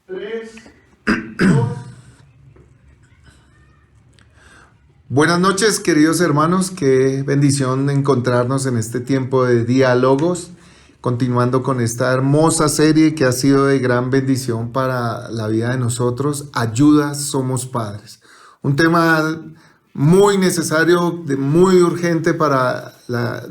3, 2. Buenas noches, queridos hermanos. Qué bendición encontrarnos en este tiempo de diálogos, continuando con esta hermosa serie que ha sido de gran bendición para la vida de nosotros. Ayuda, somos padres. Un tema muy necesario, muy urgente para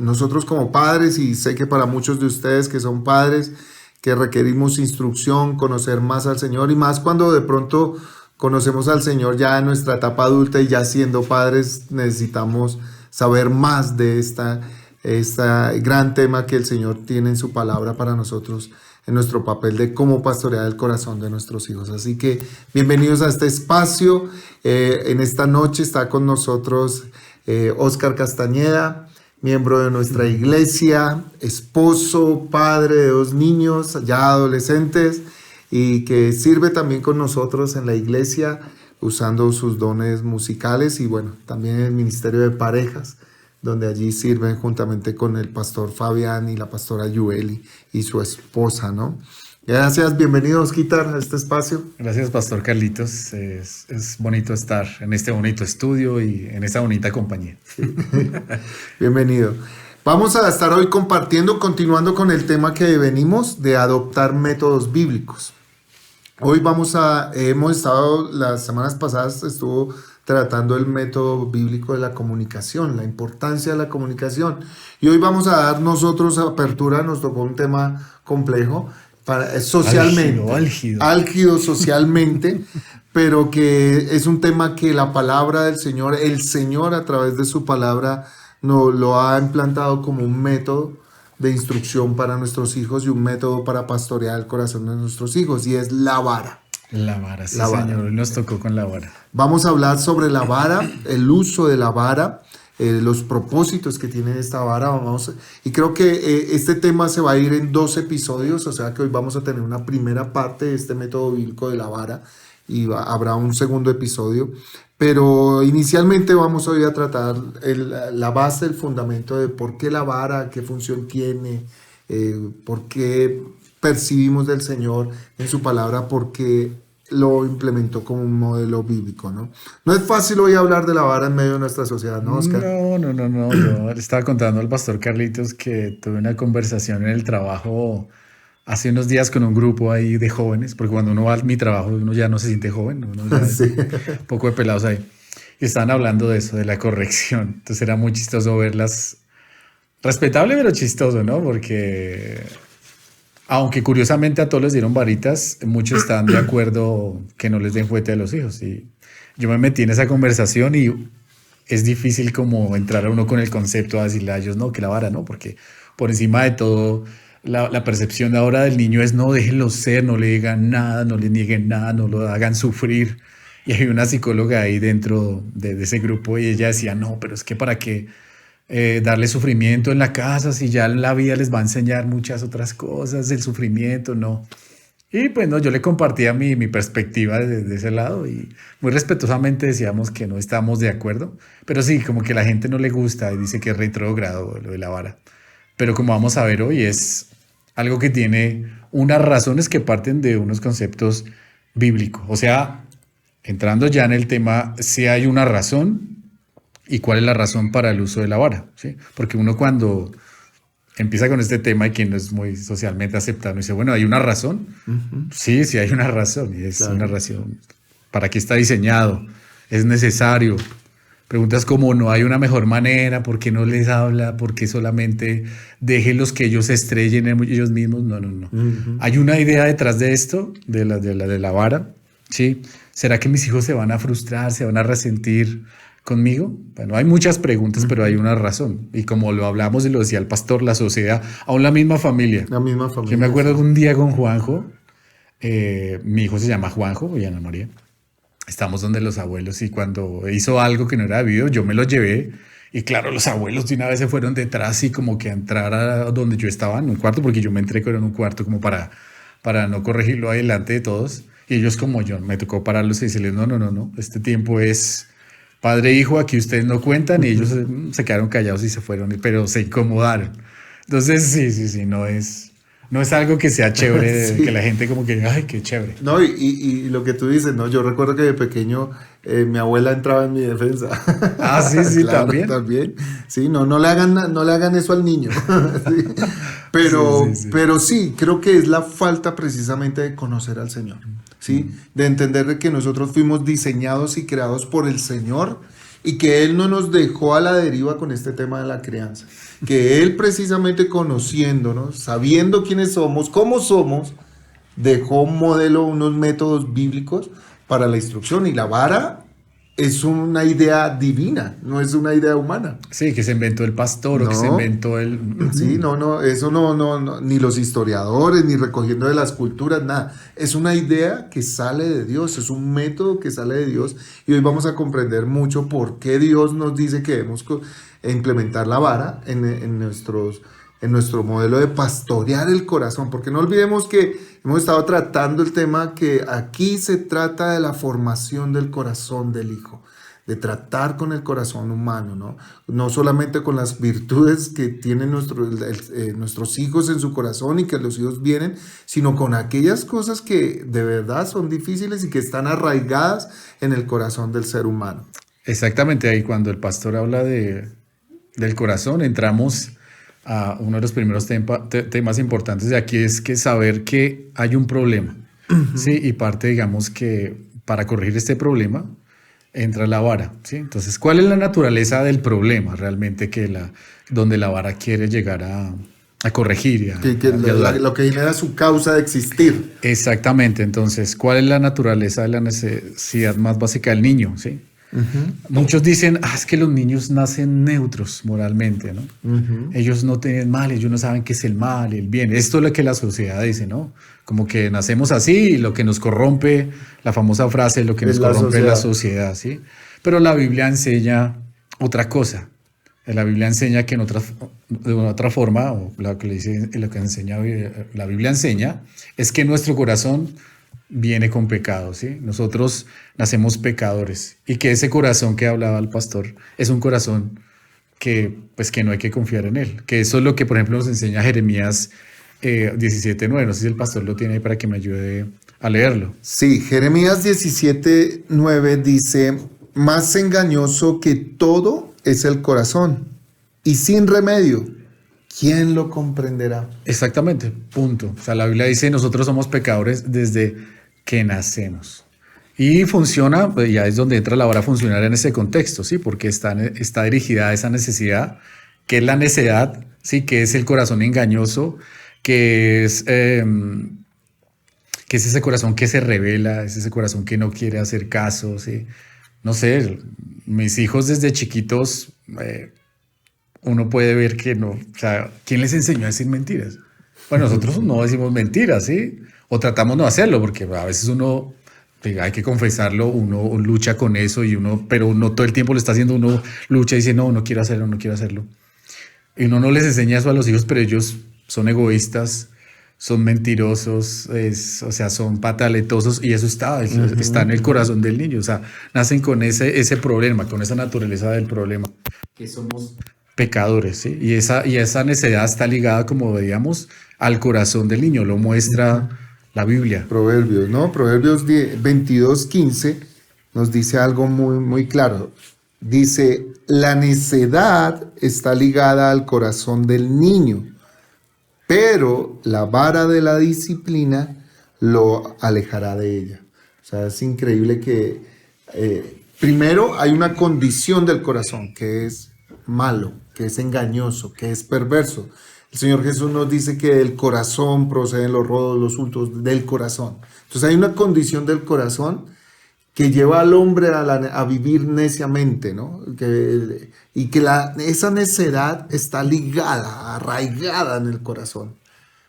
nosotros como padres, y sé que para muchos de ustedes que son padres, que requerimos instrucción, conocer más al Señor, y más cuando de pronto conocemos al Señor ya en nuestra etapa adulta y ya siendo padres necesitamos saber más de este gran tema que el Señor tiene en su palabra para nosotros, en nuestro papel de cómo pastorear el corazón de nuestros hijos. Así que bienvenidos a este espacio. En esta noche está con nosotros Óscar Castañeda, miembro de nuestra iglesia, esposo, padre de 2 niños ya adolescentes, y que sirve también con nosotros en la iglesia usando sus dones musicales, y bueno, también en el ministerio de parejas, donde allí sirven juntamente con el pastor Fabián y la pastora Yueli y su esposa, ¿no? Gracias, bienvenidos, Kitar, a este espacio. Gracias, Pastor Carlitos. Es bonito estar en este bonito estudio y en esta bonita compañía. Sí. Bienvenido. Vamos a estar hoy continuando con el tema que venimos de adoptar métodos bíblicos. Hoy hemos estado, las semanas pasadas estuvo tratando el método bíblico de la comunicación, la importancia de la comunicación. Y hoy vamos a dar nosotros apertura, nos tocó un tema complejo, socialmente, álgido socialmente, pero que es un tema que la palabra del Señor, el Señor a través de su palabra lo ha implantado como un método de instrucción para nuestros hijos y un método para pastorear el corazón de nuestros hijos, y es la vara. La vara, sí, la vara. Señor, nos tocó con la vara. Vamos a hablar sobre la vara, el uso de la vara, los propósitos que tiene esta vara. Y creo que este tema se va a ir en 2 episodios, o sea que hoy vamos a tener una primera parte de este método bíblico de la vara y habrá un segundo episodio. Pero inicialmente vamos hoy a tratar la base, el fundamento de por qué la vara, qué función tiene, por qué percibimos del Señor en su palabra, por qué lo implementó como un modelo bíblico, ¿no? No es fácil hoy hablar de la vara en medio de nuestra sociedad, ¿no, Oscar? No. Yo le estaba contando al pastor Carlitos que tuve una conversación en el trabajo hace unos días con un grupo ahí de jóvenes, porque cuando uno va a mi trabajo uno ya no se siente joven, uno ya sí. Un poco de pelados ahí. Y estaban hablando de eso, de la corrección. Entonces era muy chistoso verlas. Respetable, pero chistoso, ¿no? Porque aunque curiosamente a todos les dieron varitas, muchos están de acuerdo que no les den fuete a los hijos. Y yo me metí en esa conversación y es difícil como entrar a uno con el concepto a decirle a ellos, no, que la vara, no, porque por encima de todo la percepción ahora del niño es no, déjenlo ser, no le digan nada, no le nieguen nada, no lo hagan sufrir. Y hay una psicóloga ahí dentro de ese grupo y ella decía, no, pero es que para qué darle sufrimiento en la casa si ya la vida les va a enseñar muchas otras cosas, el sufrimiento, no. Y pues no, yo le compartía mi perspectiva de ese lado y muy respetuosamente decíamos que no estamos de acuerdo, pero sí, como que a la gente no le gusta y dice que es retrógrado lo de la vara. Pero como vamos a ver hoy, es algo que tiene unas razones que parten de unos conceptos bíblicos. O sea, entrando ya en el tema, si hay una razón y cuál es la razón para el uso de la vara, ¿sí? Porque uno cuando empieza con este tema y que no es muy socialmente aceptado, dice, bueno, ¿hay una razón? Sí hay una razón, y es una razón. ¿Para qué está diseñado? ¿Es necesario? Preguntas como, ¿no hay una mejor manera? ¿Por qué no les habla? ¿Por qué solamente déjenlos que ellos se estrellen en ellos mismos? No. Hay una idea detrás de esto, de la vara, ¿sí? ¿Será que mis hijos se van a frustrar, se van a resentir conmigo? Bueno, hay muchas preguntas, pero hay una razón. Y como lo hablamos y lo decía el pastor, la sociedad, aún la misma familia. La misma familia. Yo me acuerdo de un día con Juanjo, mi hijo se llama Juanjo y Ana María. Estamos donde los abuelos y cuando hizo algo que no era debido, yo me lo llevé. Y claro, los abuelos de una vez se fueron detrás y como que a entrar a donde yo estaba, en un cuarto, porque yo me entré en un cuarto como para no corregirlo adelante de todos. Y ellos como yo, me tocó pararlos y decirles, no, este tiempo es padre e hijo, aquí ustedes no cuentan. Y ellos se quedaron callados y se fueron, pero se incomodaron. Entonces, sí, no es no es algo que sea chévere, Sí. que la gente como que, ay, qué chévere. No, y lo que tú dices, ¿no? Yo recuerdo que de pequeño mi abuela entraba en mi defensa. Ah, sí, sí, Claro, también. también. Sí, no, no le hagan eso al niño. Sí. Sí, sí, sí. Pero sí, creo que es la falta precisamente de conocer al Señor, ¿sí? De entender de que nosotros fuimos diseñados y creados por el Señor y que Él no nos dejó a la deriva con este tema de la crianza. Que Él precisamente conociéndonos, sabiendo quiénes somos, cómo somos, dejó un modelo, unos métodos bíblicos para la instrucción. Y la vara es una idea divina, no es una idea humana. Sí, que se inventó el pastor o que se No, inventó el... sí, no, eso no, ni los historiadores, ni recogiendo de las culturas, nada. Es una idea que sale de Dios, es un método que sale de Dios. Y hoy vamos a comprender mucho por qué Dios nos dice que debemos implementar la vara en nuestro modelo de pastorear el corazón. Porque no olvidemos que hemos estado tratando el tema que aquí se trata de la formación del corazón del hijo, de tratar con el corazón humano, ¿no? No solamente con las virtudes que tienen nuestros hijos en su corazón y que los hijos vienen, sino con aquellas cosas que de verdad son difíciles y que están arraigadas en el corazón del ser humano. Exactamente, ahí cuando el pastor habla del corazón, entramos a uno de los primeros temas importantes de aquí, es que saber que hay un problema, ¿sí? Y parte, digamos, que para corregir este problema entra la vara, ¿sí? Entonces, ¿cuál es la naturaleza del problema realmente donde la vara quiere llegar a corregir y Lo que genera su causa de existir. Exactamente, entonces, ¿cuál es la naturaleza de la necesidad más básica del niño, ¿sí? Muchos dicen, es que los niños nacen neutros moralmente, ¿no? Ellos no tienen mal, ellos no saben qué es el mal, el bien. Esto es lo que la sociedad dice, ¿no? Como que nacemos así y lo que nos corrompe, la famosa frase, lo que nos corrompe es la sociedad, ¿sí? Pero la Biblia enseña otra cosa. La Biblia enseña que de una otra forma, o lo que enseña la Biblia enseña, es que nuestro corazón viene con pecado, ¿sí? Nosotros nacemos pecadores y que ese corazón que hablaba el pastor es un corazón que no hay que confiar en él. Que eso es lo que, por ejemplo, nos enseña Jeremías 17:9. No sé si el pastor lo tiene ahí para que me ayude a leerlo. Sí, Jeremías 17:9 dice, más engañoso que todo es el corazón y sin remedio, ¿quién lo comprenderá? Exactamente, punto. O sea, la Biblia dice, nosotros somos pecadores desde que nacemos. Y funciona, pues ya es donde entra la vara a funcionar en ese contexto, ¿sí? Porque está dirigida a esa necesidad, que es la necedad, ¿sí? Que es el corazón engañoso, que es ese corazón que se revela, es ese corazón que no quiere hacer caso, ¿sí? No sé, mis hijos desde chiquitos, uno puede ver que no, o sea, ¿quién les enseñó a decir mentiras? Bueno, nosotros no decimos mentiras, ¿sí? O tratamos no hacerlo, porque a veces uno, hay que confesarlo, uno lucha con eso pero no todo el tiempo lo está haciendo, uno lucha y dice, no quiero hacerlo, no quiero hacerlo. Y uno no les enseña eso a los hijos, pero ellos son egoístas, son mentirosos, o sea, son pataletosos y eso está en el corazón del niño. O sea, nacen con ese problema, con esa naturaleza del problema, que somos pecadores, ¿sí? Y esa necedad está ligada, como veíamos, al corazón del niño, lo muestra la Biblia. Proverbios, ¿no? Proverbios 22:15 nos dice algo muy, muy claro. Dice, la necedad está ligada al corazón del niño, pero la vara de la disciplina lo alejará de ella. O sea, es increíble que primero hay una condición del corazón que es malo, que es engañoso, que es perverso. El Señor Jesús nos dice que del corazón proceden los rodos, los hurtos, del corazón. Entonces hay una condición del corazón que lleva al hombre a vivir neciamente, ¿no? Esa necedad está ligada, arraigada en el corazón,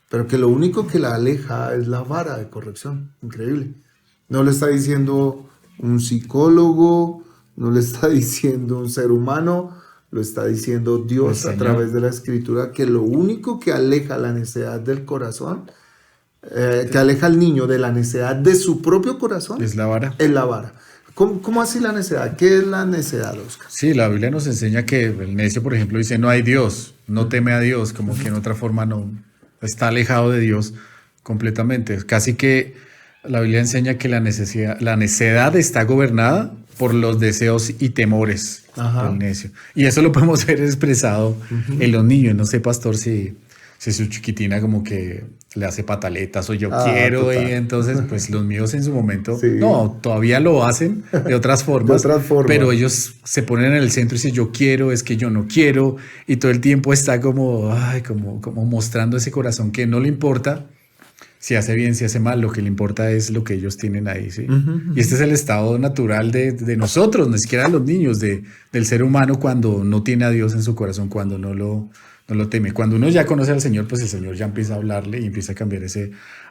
pero que lo único que la aleja es la vara de corrección. Increíble. No le está diciendo un psicólogo, no le está diciendo un ser humano, lo está diciendo Dios a través de la Escritura, que lo único que aleja la necedad del corazón, que aleja al niño de la necedad de su propio corazón, es la vara. Es la vara. ¿Cómo así la necedad? ¿Qué es la necedad, Oscar? Sí, la Biblia nos enseña que el necio, por ejemplo, dice no hay Dios, no teme a Dios, como que en otra forma no está alejado de Dios completamente. Casi que la Biblia enseña que la necedad está gobernada por los deseos y temores del necio. Y eso lo podemos ver expresado en los niños. No sé, pastor, si su chiquitina como que le hace pataletas o yo quiero, total. Y entonces pues los míos en su momento, no, todavía lo hacen de otras formas, pero ellos se ponen en el centro y dicen yo quiero, es que yo no quiero, y todo el tiempo está como mostrando ese corazón que no le importa si hace bien, si hace mal, lo que le importa es lo que ellos tienen ahí, ¿sí? Y este es el estado natural de nosotros, ni siquiera de los niños, del ser humano cuando no tiene a Dios en su corazón, cuando no lo teme. Cuando uno ya conoce al Señor, pues el Señor ya empieza a hablarle y empieza a cambiar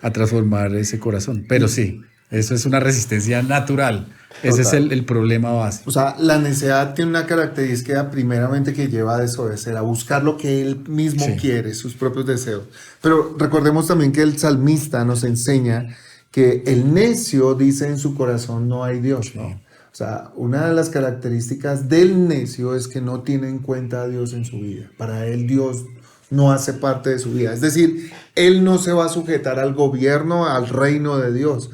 a transformar ese corazón. Pero sí, eso es una resistencia natural. Total. Ese es el problema base. O sea, la necedad tiene una característica primeramente que lleva a desobedecer, a buscar lo que él mismo quiere, sus propios deseos. Pero recordemos también que el salmista nos enseña que el necio dice en su corazón no hay Dios, ¿no? O sea, una de las características del necio es que no tiene en cuenta a Dios en su vida. Para él Dios no hace parte de su vida. Es decir, él no se va a sujetar al gobierno, al reino de Dios.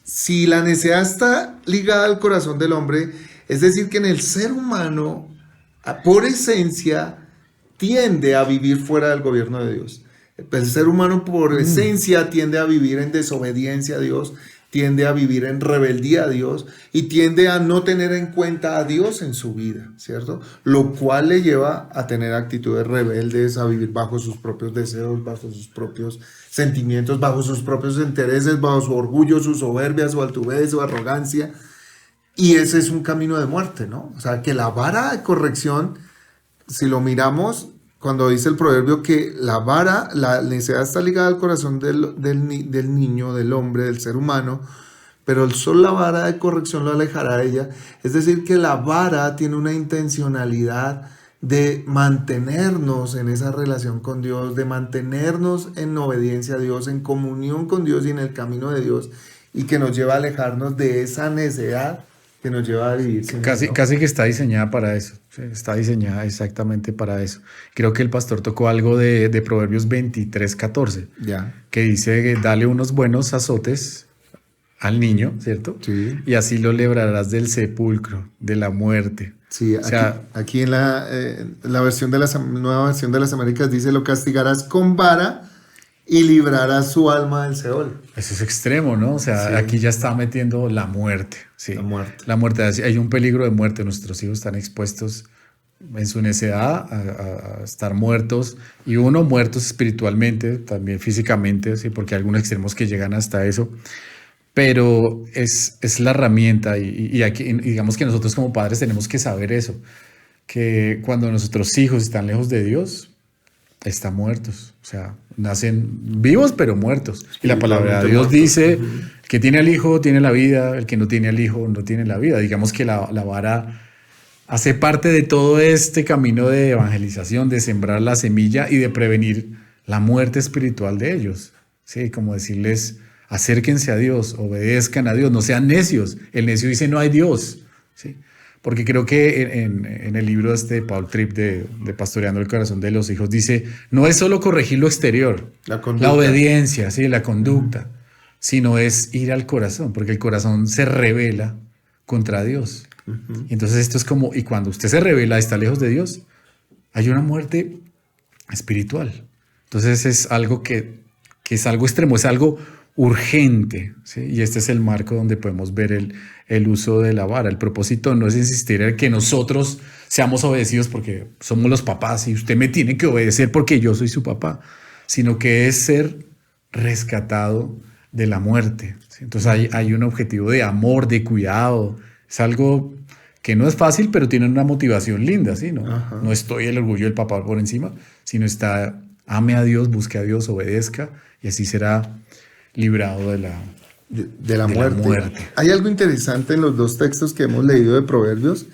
Si la necedad está ligada al corazón del hombre, es decir, que en el ser humano, por esencia, tiende a vivir fuera del gobierno de Dios. El ser humano por esencia tiende a vivir en desobediencia a Dios, tiende a vivir en rebeldía a Dios y tiende a no tener en cuenta a Dios en su vida, ¿cierto? Lo cual le lleva a tener actitudes rebeldes, a vivir bajo sus propios deseos, bajo sus propios sentimientos, bajo sus propios intereses, bajo su orgullo, su soberbia, su altivez, su arrogancia. Y ese es un camino de muerte, ¿no? O sea, que la vara de corrección, si lo miramos, cuando dice el proverbio que la necedad está ligada al corazón del niño, del hombre, del ser humano, pero solo la vara de corrección lo alejará de ella. Es decir, que la vara tiene una intencionalidad de mantenernos en esa relación con Dios, de mantenernos en obediencia a Dios, en comunión con Dios y en el camino de Dios, y que nos lleva a alejarnos de esa necedad que nos lleva a vivir sin Dios, ¿no? Casi que está diseñada para eso, ¿sí? Está diseñada exactamente para eso. Creo que el pastor tocó algo de Proverbios 23:14, que dice dale unos buenos azotes al niño, ¿cierto? Sí. Y así lo librarás del sepulcro, de la muerte. Sí, aquí en la versión de nueva versión de las Américas dice lo castigarás con vara y librarás su alma del Seol. Eso es extremo, ¿no? O sea, aquí ya está metiendo la muerte. Sí. La muerte. Hay un peligro de muerte. Nuestros hijos están expuestos en su necedad a estar muertos. Y muertos espiritualmente, también físicamente, ¿sí? Porque hay algunos extremos que llegan hasta eso. Pero es la herramienta. Y aquí, digamos que nosotros como padres tenemos que saber eso. Que cuando nuestros hijos están lejos de Dios, están muertos, o sea, nacen vivos pero muertos. Y la palabra de Dios dice, el que tiene al hijo tiene la vida, el que no tiene al hijo no tiene la vida. Digamos que la vara hace parte de todo este camino de evangelización, de sembrar la semilla y de prevenir la muerte espiritual de ellos. Sí, como decirles, acérquense a Dios, obedezcan a Dios, no sean necios. El necio dice no hay Dios, ¿sí? Porque creo que en el libro de Paul Tripp de Pastoreando el Corazón de los Hijos dice, no es solo corregir lo exterior, la obediencia, ¿sí? La conducta, sino es ir al corazón, porque el corazón se rebela contra Dios. Entonces esto es como, y cuando usted se rebela, está lejos de Dios, hay una muerte espiritual. Entonces es algo que es algo extremo, es algo urgente, ¿sí? Y este es el marco donde podemos ver el uso de la vara. El propósito no es insistir en que nosotros seamos obedecidos porque somos los papás y usted me tiene que obedecer porque yo soy su papá, sino que es ser rescatado de la muerte, ¿sí? Entonces hay un objetivo de amor, de cuidado. Es algo que no es fácil, pero tiene una motivación linda, ¿sí? No estoy el orgullo del papá por encima, sino está, ame a Dios, busque a Dios, obedezca y así será librado de la muerte. Hay algo interesante en los dos textos que hemos leído de Proverbios.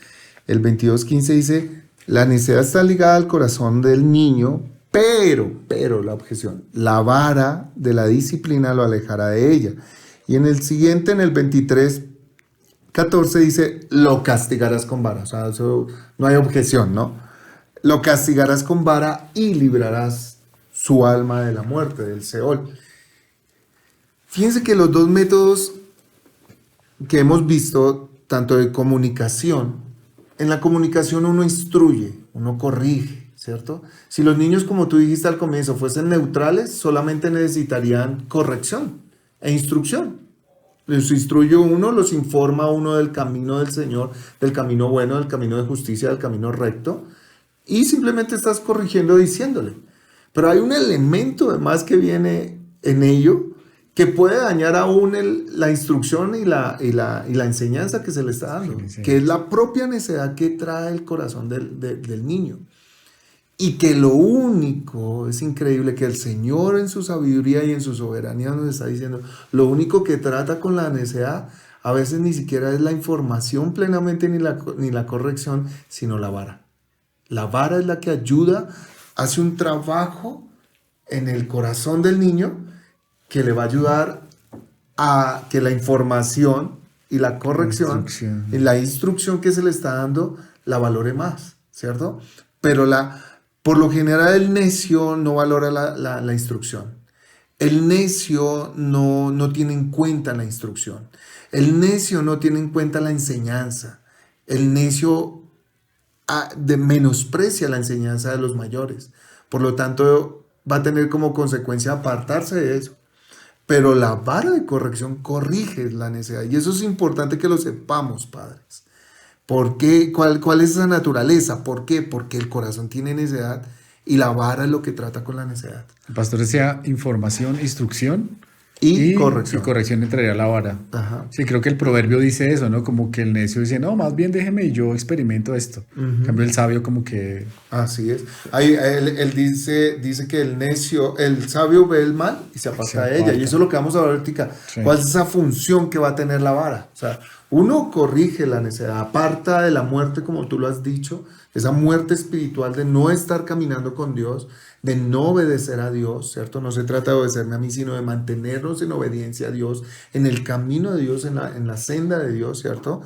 El 22:15 dice, la necedad está ligada al corazón del niño, pero la objeción, la vara de la disciplina lo alejará de ella. Y en el siguiente, en el 23:14 dice, lo castigarás con vara. O sea, eso no hay objeción, ¿no? Lo castigarás con vara y librarás su alma de la muerte, del Seol. Fíjense que los dos métodos que hemos visto, tanto de comunicación, en la comunicación uno instruye, uno corrige, ¿cierto? Si los niños, como tú dijiste al comienzo, fuesen neutrales, solamente necesitarían corrección e instrucción. Les instruye uno, los informa uno del camino del Señor, del camino bueno, del camino de justicia, del camino recto, y simplemente estás corrigiendo diciéndole. Pero hay un elemento además que viene en ello que puede dañar aún la instrucción y la enseñanza que se le está dando, que es la propia necedad que trae el corazón del niño. Y que lo único, es increíble, que el Señor en su sabiduría y en su soberanía nos está diciendo, lo único que trata con la necedad a veces ni siquiera es la información plenamente ni la corrección, sino la vara. La vara es la que ayuda, hace un trabajo en el corazón del niño que le va a ayudar a que la información y la corrección y la instrucción que se le está dando la valore más, ¿cierto? Pero por lo general el necio no valora la instrucción. El necio no tiene en cuenta la instrucción. El necio no tiene en cuenta la enseñanza. El necio menosprecia la enseñanza de los mayores. Por lo tanto, va a tener como consecuencia apartarse de eso. Pero la vara de corrección corrige la necedad. Y eso es importante que lo sepamos, padres. ¿Por qué? ¿Cuál es esa naturaleza? ¿Por qué? Porque el corazón tiene necedad y la vara es lo que trata con la necedad. El pastor decía información, instrucción y corrección. Y corrección entraría la vara. Ajá. Sí, creo que el proverbio dice eso, ¿no? Como que el necio dice, no, más bien déjeme y yo experimento esto. En cambio, el sabio como que... Así es. Ahí, él dice que el sabio ve el mal y se aparta de ella. Y eso es lo que vamos a ver ahorita. Sí. ¿Cuál es esa función que va a tener la vara? O sea, uno corrige la necedad, aparta de la muerte, como tú lo has dicho, esa muerte espiritual de no estar caminando con Dios, de no obedecer a Dios, ¿cierto? No se trata de obedecerme a mí, sino de mantenernos en obediencia a Dios, en el camino de Dios, en la senda de Dios, ¿cierto?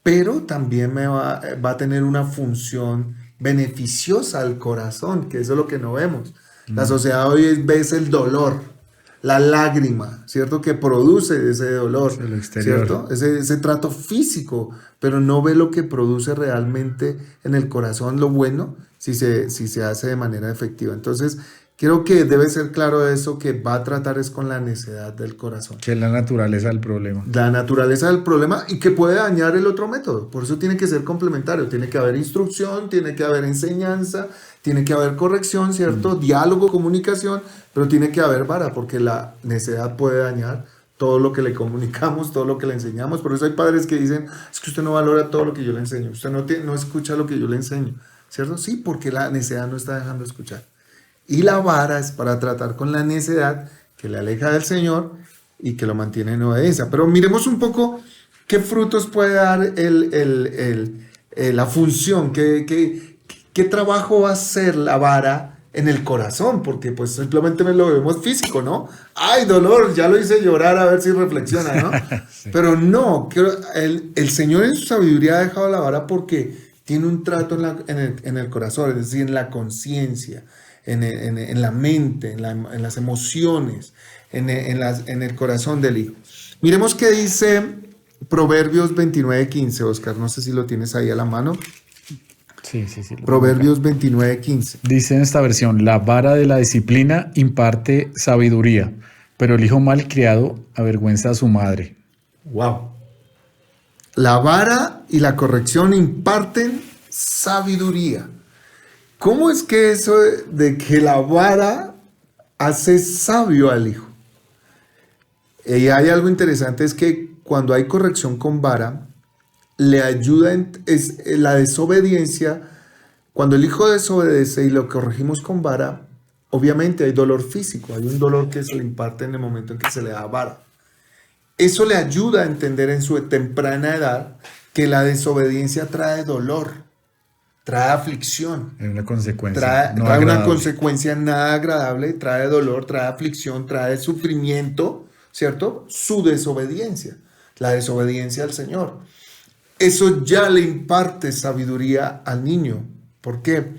Pero también va a tener una función beneficiosa al corazón, que eso es lo que no vemos. La sociedad hoy ves el dolor, la lágrima, ¿cierto? Que produce ese dolor, ¿cierto? Ese trato físico, pero no ve lo que produce realmente en el corazón, lo bueno, si se hace de manera efectiva. Entonces, creo que debe ser claro eso, que va a tratar es con la necedad del corazón. Que es la naturaleza del problema. La naturaleza del problema y que puede dañar el otro método. Por eso tiene que ser complementario. Tiene que haber instrucción, tiene que haber enseñanza, tiene que haber corrección, ¿cierto? Diálogo, comunicación, pero tiene que haber vara, porque la necedad puede dañar todo lo que le comunicamos, todo lo que le enseñamos. Por eso hay padres que dicen, es que usted no valora todo lo que yo le enseño, usted no escucha lo que yo le enseño, ¿cierto? Sí, porque la necedad no está dejando escuchar. Y la vara es para tratar con la necedad que le aleja del Señor y que lo mantiene en obediencia. Pero miremos un poco qué frutos puede dar la función, qué trabajo va a hacer la vara en el corazón, porque pues simplemente lo vemos físico, ¿no? ¡Ay, dolor! Ya lo hice llorar, a ver si reflexiona, ¿no? Sí. Pero no, el Señor en su sabiduría ha dejado la vara porque tiene un trato en el corazón, es decir, en la conciencia, en la mente, en las emociones, en el corazón del Hijo. Miremos qué dice Proverbios 29:15, Oscar, no sé si lo tienes ahí a la mano. Sí. Proverbios 29:15. Dice en esta versión, la vara de la disciplina imparte sabiduría, pero el hijo mal criado avergüenza a su madre. Wow. La vara y la corrección imparten sabiduría. ¿Cómo es que eso de que la vara hace sabio al hijo? Y hay algo interesante, es que cuando hay corrección con vara, le ayuda la desobediencia. Cuando el hijo desobedece y lo corregimos con vara, obviamente hay dolor físico, hay un dolor que se le imparte en el momento en que se le da vara. Eso le ayuda a entender en su temprana edad que la desobediencia trae dolor, trae aflicción. Es una consecuencia. Trae una consecuencia nada agradable, trae dolor, trae aflicción, trae sufrimiento, ¿cierto? Su desobediencia, la desobediencia al Señor. Eso ya le imparte sabiduría al niño. ¿Por qué?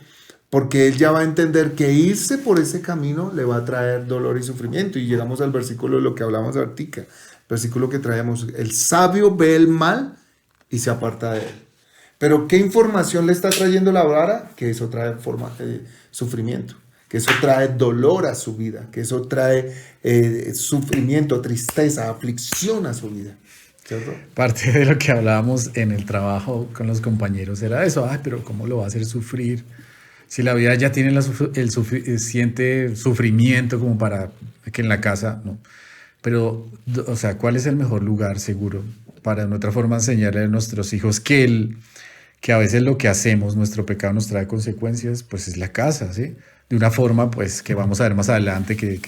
porque él ya va a entender que irse por ese camino le va a traer dolor y sufrimiento. Y llegamos al versículo de lo que hablamos ahorita, versículo que traemos: el sabio ve el mal y se aparta de él. Pero ¿qué información le está trayendo la vara? Que eso trae sufrimiento, que eso trae dolor a su vida, que eso trae sufrimiento, tristeza, aflicción a su vida. ¿Cierto? Parte de lo que hablábamos en el trabajo con los compañeros era eso. Ay, pero ¿cómo lo va a hacer sufrir? Si la vida ya tiene el suficiente sufrimiento como para que en la casa, no. Pero, o sea, ¿cuál es el mejor lugar seguro para, de otra forma, enseñarle a nuestros hijos que a veces lo que hacemos, nuestro pecado nos trae consecuencias? Pues es la casa, ¿sí? De una forma, pues, que vamos a ver más adelante, que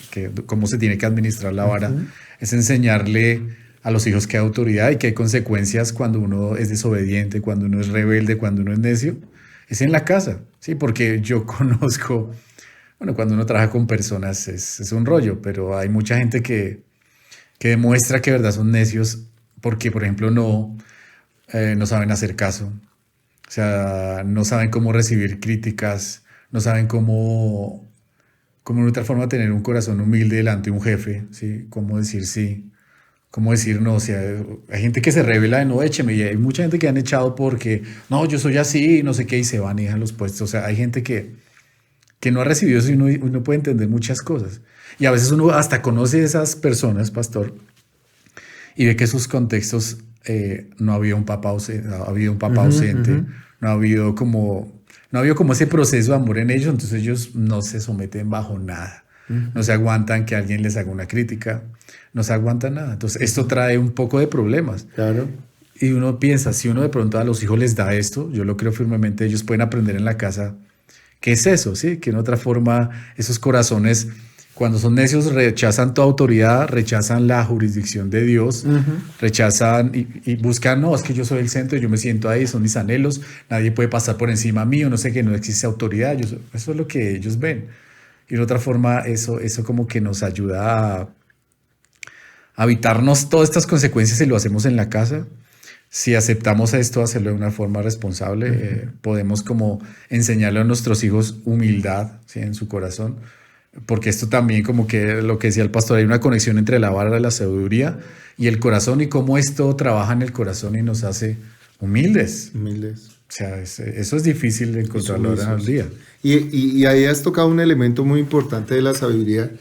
cómo se tiene que administrar la vara, es enseñarle a los hijos que hay autoridad y que hay consecuencias cuando uno es desobediente, cuando uno es rebelde, cuando uno es necio. Es en la casa, ¿sí? Porque yo conozco, bueno, cuando uno trabaja con personas es un rollo, pero hay mucha gente que demuestra que de verdad son necios porque, por ejemplo, no saben hacer caso. O sea, no saben cómo recibir críticas, no saben cómo de otra forma tener un corazón humilde delante de un jefe, ¿sí? Cómo decir sí, cómo decir no. O sea, hay gente que se revela de no, écheme, y hay mucha gente que han echado porque, no, yo soy así, no sé qué, y se van y dejan los puestos. O sea, hay gente que no ha recibido eso y uno puede entender muchas cosas. Y a veces uno hasta conoce a esas personas, pastor, y ve que sus contextos no ha habido un papá ausente, no ha habido como ese proceso de amor en ellos, entonces ellos no se someten bajo nada, no se aguantan que alguien les haga una crítica, no se aguantan nada. Entonces esto trae un poco de problemas. Claro. Y uno piensa, si uno de pronto a los hijos les da esto, yo lo creo firmemente, ellos pueden aprender en la casa qué es eso, ¿sí? Que en otra forma esos corazones, cuando son necios, rechazan tu autoridad, rechazan la jurisdicción de Dios, rechazan y buscan, no, es que yo soy el centro, yo me siento ahí, son mis anhelos, nadie puede pasar por encima mío, no sé, que no existe autoridad. Eso es lo que ellos ven. Y de otra forma, eso como que nos ayuda a evitarnos todas estas consecuencias si lo hacemos en la casa. Si aceptamos esto, hacerlo de una forma responsable, podemos como enseñarle a nuestros hijos humildad, ¿sí? En su corazón. Porque esto también, como que lo que decía el pastor, hay una conexión entre la vara de la sabiduría y el corazón, y cómo esto trabaja en el corazón y nos hace humildes. Humildes. O sea, eso es difícil de encontrarlo ahora en el día. Y ahí has tocado un elemento muy importante de la sabiduría,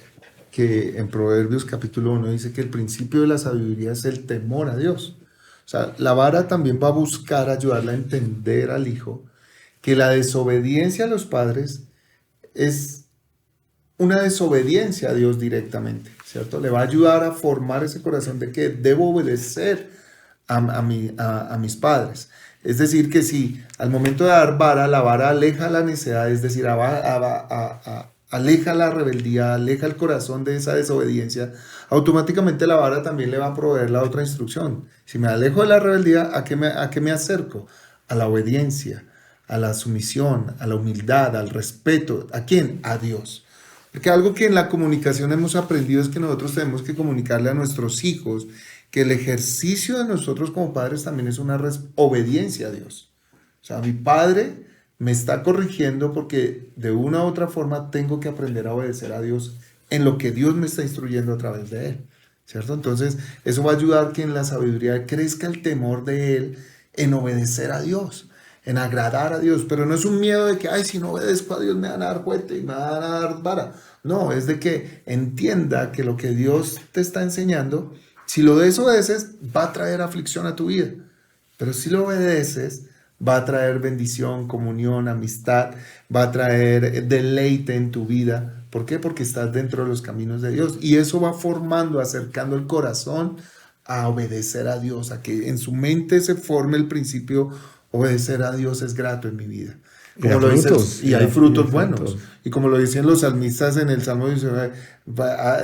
que en Proverbios capítulo 1 dice que el principio de la sabiduría es el temor a Dios. O sea, la vara también va a buscar ayudarle a entender al hijo que la desobediencia a los padres es una desobediencia a Dios directamente, ¿cierto? Le va a ayudar a formar ese corazón de que debo obedecer a mis padres. Es decir, que si al momento de dar vara, la vara aleja la necedad, es decir, aleja la rebeldía, aleja el corazón de esa desobediencia, automáticamente la vara también le va a proveer la otra instrucción. Si me alejo de la rebeldía, ¿a qué me acerco? A la obediencia, a la sumisión, a la humildad, al respeto. ¿A quién? A Dios. Porque algo que en la comunicación hemos aprendido es que nosotros tenemos que comunicarle a nuestros hijos que el ejercicio de nosotros como padres también es una obediencia a Dios. O sea, mi padre me está corrigiendo porque de una u otra forma tengo que aprender a obedecer a Dios en lo que Dios me está instruyendo a través de Él, ¿cierto? Entonces, eso va a ayudar que en la sabiduría crezca el temor de Él en obedecer a Dios, en agradar a Dios, pero no es un miedo de que, ay, si no obedezco a Dios me van a dar fuerte y me van a dar vara. No, es de que entienda que lo que Dios te está enseñando, si lo desobedeces, va a traer aflicción a tu vida, pero si lo obedeces, va a traer bendición, comunión, amistad, va a traer deleite en tu vida. ¿Por qué? Porque estás dentro de los caminos de Dios, y eso va formando, acercando el corazón a obedecer a Dios, a que en su mente se forme el principio: obedecer a Dios es grato en mi vida. Como lo frutos, y hay frutos buenos. Y como lo dicen los salmistas en el Salmo 19,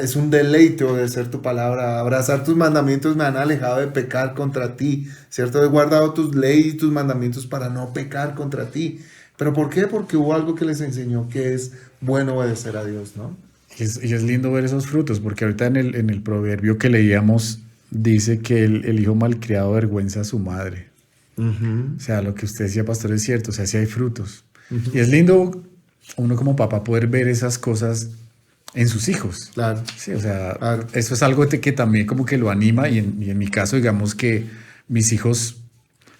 es un deleite obedecer tu palabra. Abrazar tus mandamientos me han alejado de pecar contra ti, ¿cierto? He guardado tus leyes y tus mandamientos para no pecar contra ti. ¿Pero por qué? Porque hubo algo que les enseñó que es bueno obedecer a Dios, ¿no? Y es lindo ver esos frutos, porque ahorita en el proverbio que leíamos dice que el hijo malcriado avergüenza a su madre. O sea, lo que usted decía, pastor, es cierto. O sea, sí hay frutos. Y es lindo uno como papá poder ver esas cosas en sus hijos. Claro. Sí, o sea, Claro. eso es algo que también como que lo anima y en mi caso, digamos que mis hijos,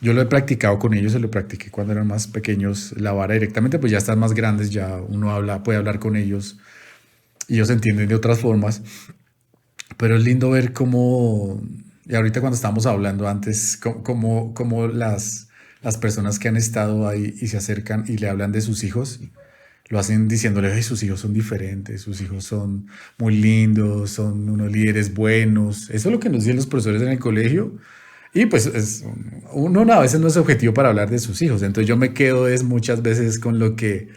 yo lo he practicado con ellos, se lo practiqué cuando eran más pequeños, la vara directamente, pues ya están más grandes, ya uno habla, puede hablar con ellos y ellos entienden de otras formas, pero es lindo ver cómo, y ahorita cuando estábamos hablando antes, cómo las personas que han estado ahí y se acercan y le hablan de sus hijos, lo hacen diciéndole, "Ay, sus hijos son diferentes, sus hijos son muy lindos, son unos líderes buenos". Eso es lo que nos dicen los profesores en el colegio. Y pues uno a veces no es objetivo para hablar de sus hijos. Entonces yo me quedo muchas veces con lo que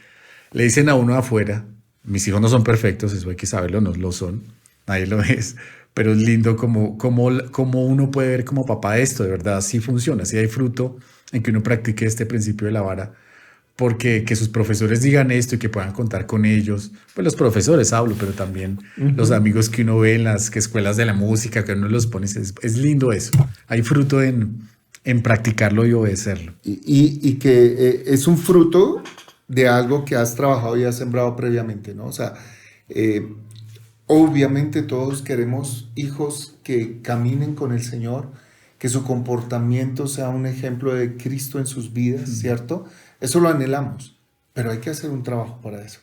le dicen a uno afuera. Mis hijos no son perfectos, eso hay que saberlo, no lo son. Nadie lo es. Pero es lindo como uno puede ver como papá esto, de verdad, sí funciona, sí hay fruto en que uno practique este principio de la vara. Porque que sus profesores digan esto y que puedan contar con ellos, pues los profesores hablo, pero también los amigos que uno ve en las escuelas de la música, que uno los pone, es lindo eso. Hay fruto en practicarlo y obedecerlo. Y que es un fruto de algo que has trabajado y has sembrado previamente, ¿no? O sea, obviamente todos queremos hijos que caminen con el Señor, que su comportamiento sea un ejemplo de Cristo en sus vidas, ¿cierto? Eso lo anhelamos, pero hay que hacer un trabajo para eso,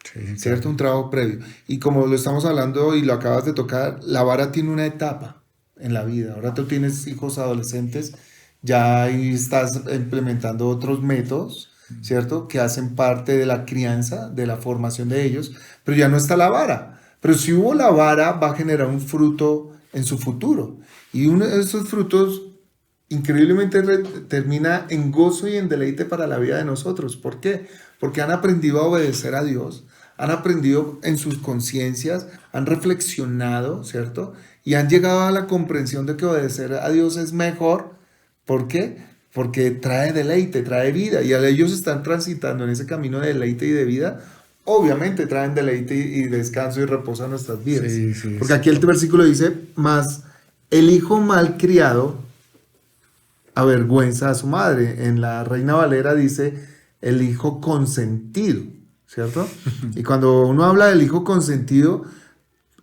Sí, ¿cierto? claro. Un trabajo previo. Y como lo estamos hablando y lo acabas de tocar, la vara tiene una etapa en la vida. Ahora tú tienes hijos adolescentes, ya ahí estás implementando otros métodos, ¿cierto? Que hacen parte de la crianza, de la formación de ellos, pero ya no está la vara. Pero si hubo la vara, va a generar un fruto en su futuro. Y uno de esos frutos increíblemente termina en gozo y en deleite para la vida de nosotros. ¿Por qué? Porque han aprendido a obedecer a Dios, han aprendido en sus conciencias, han reflexionado, ¿cierto? Y han llegado a la comprensión de que obedecer a Dios es mejor. ¿Por qué? Porque trae deleite, trae vida. Y al ellos están transitando en ese camino de deleite y de vida, obviamente traen deleite y descanso y reposo a nuestras vidas. Sí, sí, Porque sí. aquí el versículo dice, mas el hijo malcriado avergüenza a su madre. En la Reina Valera dice el hijo consentido, ¿cierto? Y cuando uno habla del hijo consentido,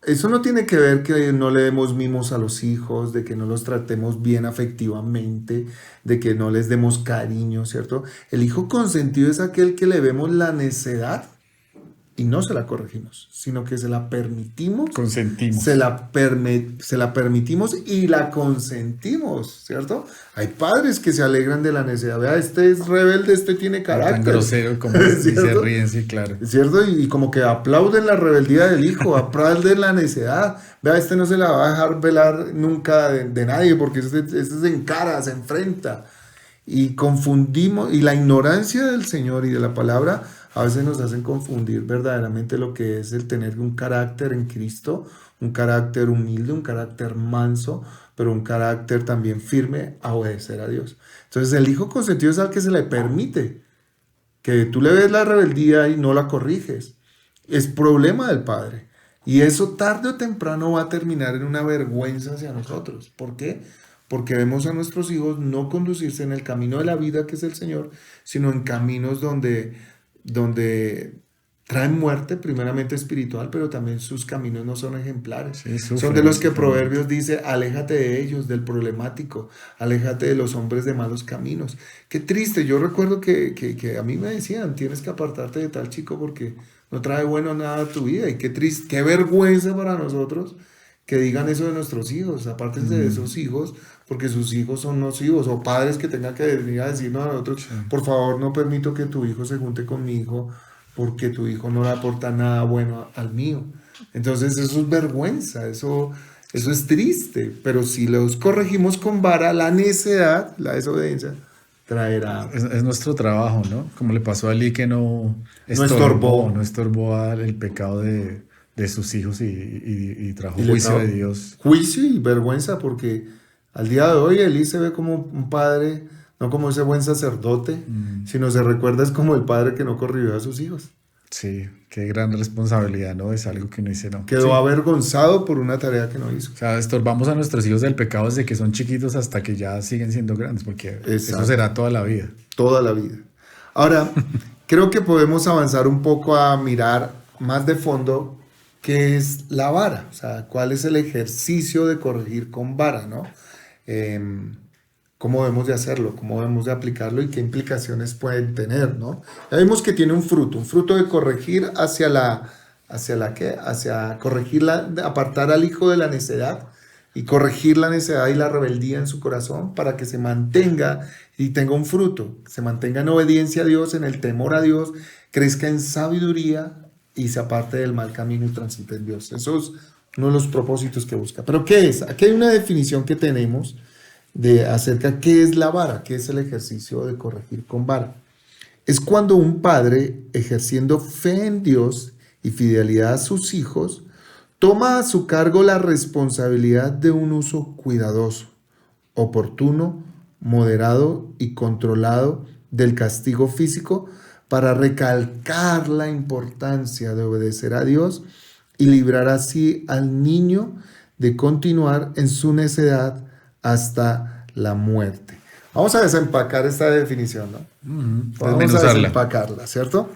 eso no tiene que ver que no le demos mimos a los hijos, de que no los tratemos bien afectivamente, de que no les demos cariño, ¿cierto? El hijo consentido es aquel que le vemos la necedad y no se la corregimos, sino que se la permitimos, Consentimos. se la permitimos y la consentimos, ¿cierto? Hay padres que se alegran de la necedad. Vea, este es rebelde, este tiene carácter. Tan grosero como y se ¿Cierto? ríen, sí, claro. ¿Cierto? Y como que aplauden la rebeldía del hijo, aplauden la necedad. Vea, este no se la va a dejar velar nunca de nadie, porque este se encara, se enfrenta. Y confundimos, y la ignorancia del Señor y de la palabra a veces nos hacen confundir verdaderamente lo que es el tener un carácter en Cristo, un carácter humilde, un carácter manso, pero un carácter también firme a obedecer a Dios. Entonces el hijo consentido es al que se le permite que tú le ves la rebeldía y no la corriges. Es problema del padre. Y eso tarde o temprano va a terminar en una vergüenza hacia nosotros. ¿Por qué? Porque vemos a nuestros hijos no conducirse en el camino de la vida que es el Señor, sino en caminos donde traen muerte, primeramente espiritual, pero también sus caminos no son ejemplares. Sí, Son de los que sufren. Proverbios dice, aléjate de ellos, del problemático, aléjate de los hombres de malos caminos. Qué triste, yo recuerdo que a mí me decían, tienes que apartarte de tal chico porque no trae bueno nada a tu vida. Y qué triste, qué vergüenza para nosotros que digan eso de nuestros hijos. Apártense de esos hijos, porque sus hijos son nocivos, o padres que tengan que venir a decirnos a nosotros, por favor, no permito que tu hijo se junte con mi hijo, porque tu hijo no le aporta nada bueno al mío. Entonces eso es vergüenza, eso es triste, pero si los corregimos con vara, la necedad, la desobediencia, traerá. Es nuestro trabajo, ¿no? Como le pasó a Ali que no estorbó el pecado de sus hijos y trajo Y le juicio trajo de Dios. juicio y vergüenza, porque al día de hoy Elí se ve como un padre, no como ese buen sacerdote, sino se recuerda es como el padre que no corrigió a sus hijos. Sí, qué gran responsabilidad, ¿no? Es algo que uno dice, no. Quedó Sí. avergonzado por una tarea que no hizo. O sea, estorbamos a nuestros hijos del pecado desde que son chiquitos hasta que ya siguen siendo grandes, porque eso Exacto. será toda la vida. Toda la vida. Ahora, creo que podemos avanzar un poco a mirar más de fondo qué es la vara, o sea, cuál es el ejercicio de corregir con vara, ¿no? Cómo debemos de hacerlo, cómo debemos de aplicarlo y qué implicaciones pueden tener, ¿no? Ya vimos que tiene un fruto de corregir hacia corregir apartar al hijo de la necedad y corregir la necedad y la rebeldía en su corazón para que se mantenga y tenga un fruto, se mantenga en obediencia a Dios, en el temor a Dios, crezca en sabiduría y se aparte del mal camino y transite en Dios. Eso es uno de los propósitos que busca. ¿Pero qué es? Aquí hay una definición que tenemos acerca de qué es la vara, qué es el ejercicio de corregir con vara. Es cuando un padre, ejerciendo fe en Dios y fidelidad a sus hijos, toma a su cargo la responsabilidad de un uso cuidadoso, oportuno, moderado y controlado del castigo físico para recalcar la importancia de obedecer a Dios y librar así al niño de continuar en su necedad hasta la muerte. Vamos a desempacar esta definición, ¿no? Vamos a desempacarla, ¿cierto?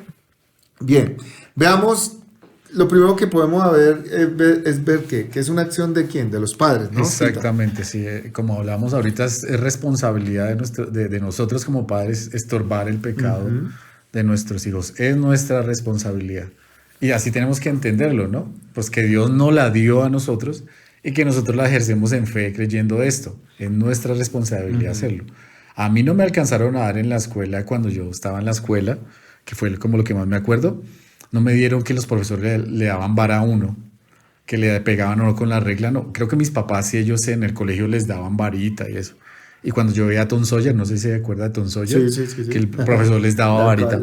Bien, veamos, lo primero que podemos ver es ver que es una acción de quién, de los padres, ¿no? Exactamente, sí. Como hablamos ahorita, es responsabilidad de nosotros como padres estorbar el pecado de nuestros hijos. Es nuestra responsabilidad. Y así tenemos que entenderlo, ¿no? Pues que Dios nos la dio a nosotros y que nosotros la ejercemos en fe creyendo esto. Es nuestra responsabilidad hacerlo. A mí no me alcanzaron a dar en la escuela cuando yo estaba en la escuela, que fue como lo que más me acuerdo. No me dieron que los profesores le daban vara a uno, que le pegaban a uno con la regla. No, creo que mis papás y ellos en el colegio les daban varita y eso. Y cuando yo veía a Tom Sawyer, no sé si se acuerda de Tom Sawyer, sí. que el profesor les daba varita.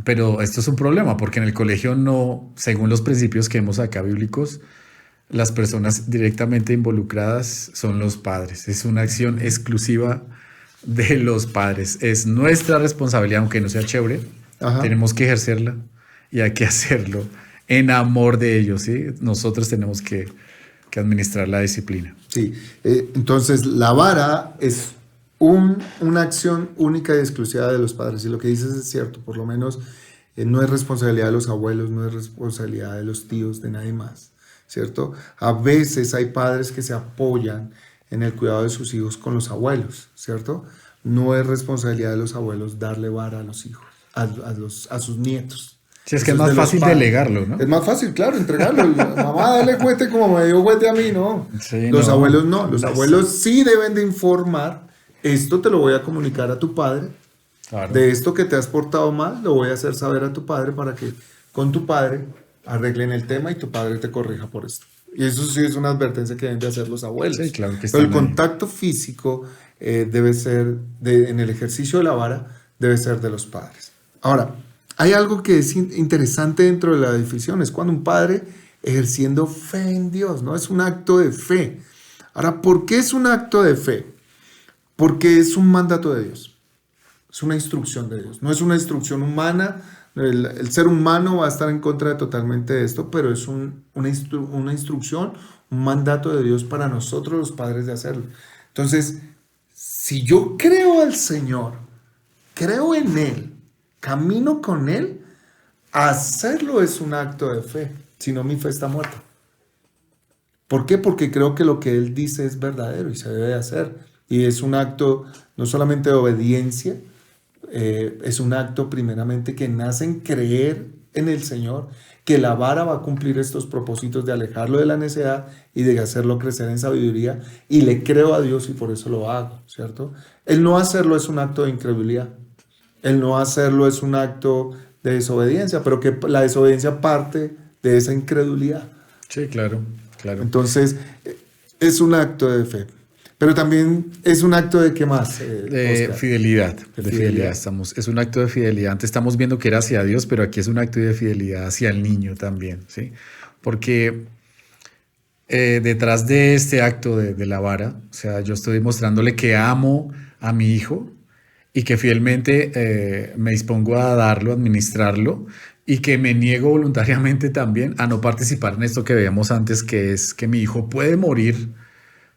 Pero esto es un problema porque en el colegio no, según los principios que vemos acá bíblicos, las personas directamente involucradas son los padres. Es una acción exclusiva de los padres. Es nuestra responsabilidad, aunque no sea chévere. Tenemos que ejercerla y hay que hacerlo en amor de ellos, ¿sí? Nosotros tenemos que administrar la disciplina. Sí, entonces la vara es una acción única y exclusiva de los padres. Y lo que dices es cierto, por lo menos no es responsabilidad de los abuelos, no es responsabilidad de los tíos, de nadie más, ¿cierto? A veces hay padres que se apoyan en el cuidado de sus hijos con los abuelos, ¿cierto? No es responsabilidad de los abuelos darle vara a los hijos, a sus nietos. Sí, es que es más fácil delegarlo, ¿no? Es más fácil, claro, entregarlo. Mamá, dale juguete como me dio juguete a mí, ¿no? Sí, los abuelos no. Los abuelos sí deben de informar. Esto te lo voy a comunicar a tu padre. Claro. De esto que te has portado mal, lo voy a hacer saber a tu padre para que con tu padre arreglen el tema y tu padre te corrija por esto. Y eso sí es una advertencia que deben de hacer los abuelos. Sí, claro que pero el contacto físico debe ser, en el ejercicio de la vara, debe ser de los padres. Ahora, hay algo que es interesante dentro de la definición, es cuando un padre ejerciendo fe en Dios, ¿no? Es un acto de fe. Ahora, ¿por qué es un acto de fe? Porque es un mandato de Dios, es una instrucción de Dios, no es una instrucción humana. El ser humano va a estar en contra totalmente de esto, pero es una instrucción, un mandato de Dios para nosotros los padres de hacerlo. Entonces, si yo creo al Señor, creo en Él, camino con Él, hacerlo es un acto de fe, si no mi fe está muerta. ¿Por qué? Porque creo que lo que Él dice es verdadero y se debe hacer. Y es un acto no solamente de obediencia, es un acto primeramente que nace en creer en el Señor, que la vara va a cumplir estos propósitos de alejarlo de la necedad y de hacerlo crecer en sabiduría, y le creo a Dios y por eso lo hago, ¿cierto? El no hacerlo es un acto de incredulidad, el no hacerlo es un acto de desobediencia, pero que la desobediencia parte de esa incredulidad. Sí, claro. Entonces, es un acto de fe. Pero también es un acto de ¿qué más? De fidelidad. De fidelidad. Es un acto de fidelidad. Antes estamos viendo que era hacia Dios, pero aquí es un acto de fidelidad hacia el niño también, ¿sí? Porque detrás de este acto de la vara, o sea, yo estoy mostrándole que amo a mi hijo y que fielmente me dispongo a darlo, a administrarlo, y que me niego voluntariamente también a no participar en esto que veíamos antes, que es que mi hijo puede morir,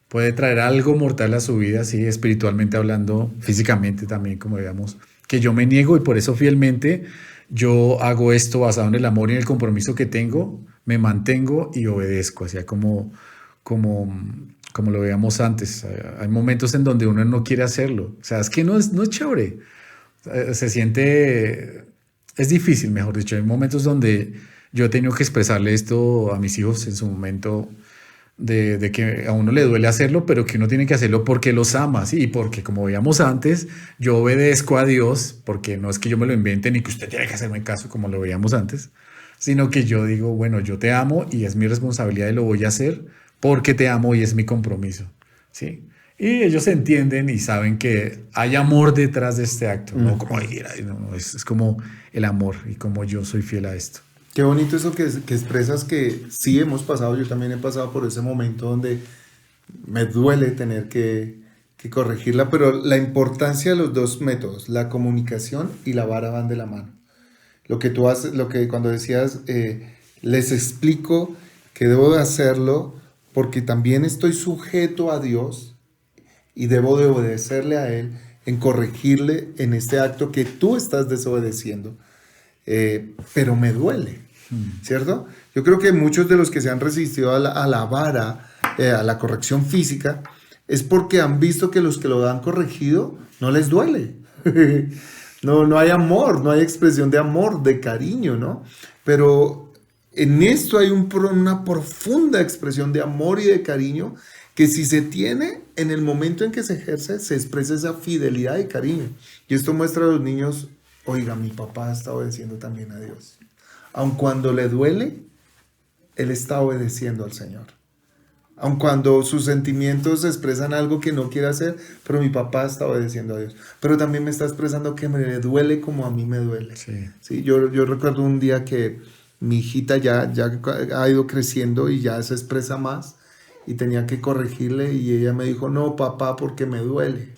puede traer algo mortal a su vida, sí, espiritualmente hablando, físicamente también, como veíamos, que yo me niego y por eso fielmente yo hago esto basado en el amor y en el compromiso que tengo, me mantengo y obedezco, así como, como lo veíamos antes. Hay momentos en donde uno no quiere hacerlo. O sea, es que no es chévere. Se siente, es difícil, mejor dicho. Hay momentos donde yo he tenido que expresarle esto a mis hijos en su momento de que a uno le duele hacerlo, pero que uno tiene que hacerlo porque los ama, ¿sí? Y porque, como veíamos antes, yo obedezco a Dios, porque no es que yo me lo invente ni que usted tiene que hacerme caso, como lo veíamos antes, sino que yo digo, bueno, yo te amo y es mi responsabilidad y lo voy a hacer porque te amo y es mi compromiso, ¿sí? Y ellos entienden y saben que hay amor detrás de este acto, no como ira, no, es como el amor y como yo soy fiel a esto. Qué bonito eso que expresas, que sí hemos pasado, yo también he pasado por ese momento donde me duele tener que corregirla, pero la importancia de los dos métodos, la comunicación y la vara van de la mano. Lo que tú haces, lo que cuando decías, les explico que debo de hacerlo porque también estoy sujeto a Dios y debo de obedecerle a Él en corregirle en este acto que tú estás desobedeciendo. Pero me duele, ¿cierto? Yo creo que muchos de los que se han resistido a la vara, a la corrección física, es porque han visto que los que lo han corregido no les duele. No hay amor, no hay expresión de amor, de cariño, ¿no? Pero en esto hay una profunda expresión de amor y de cariño que si se tiene en el momento en que se ejerce, se expresa esa fidelidad y cariño. Y esto muestra a los niños: oiga, mi papá está obedeciendo también a Dios. Aun cuando le duele, él está obedeciendo al Señor. Aun cuando sus sentimientos expresan algo que no quiere hacer, pero mi papá está obedeciendo a Dios. Pero también me está expresando que me duele como a mí me duele. Sí. Sí, yo recuerdo un día que mi hijita ya ha ido creciendo y ya se expresa más y tenía que corregirle y ella me dijo: no, papá, porque me duele.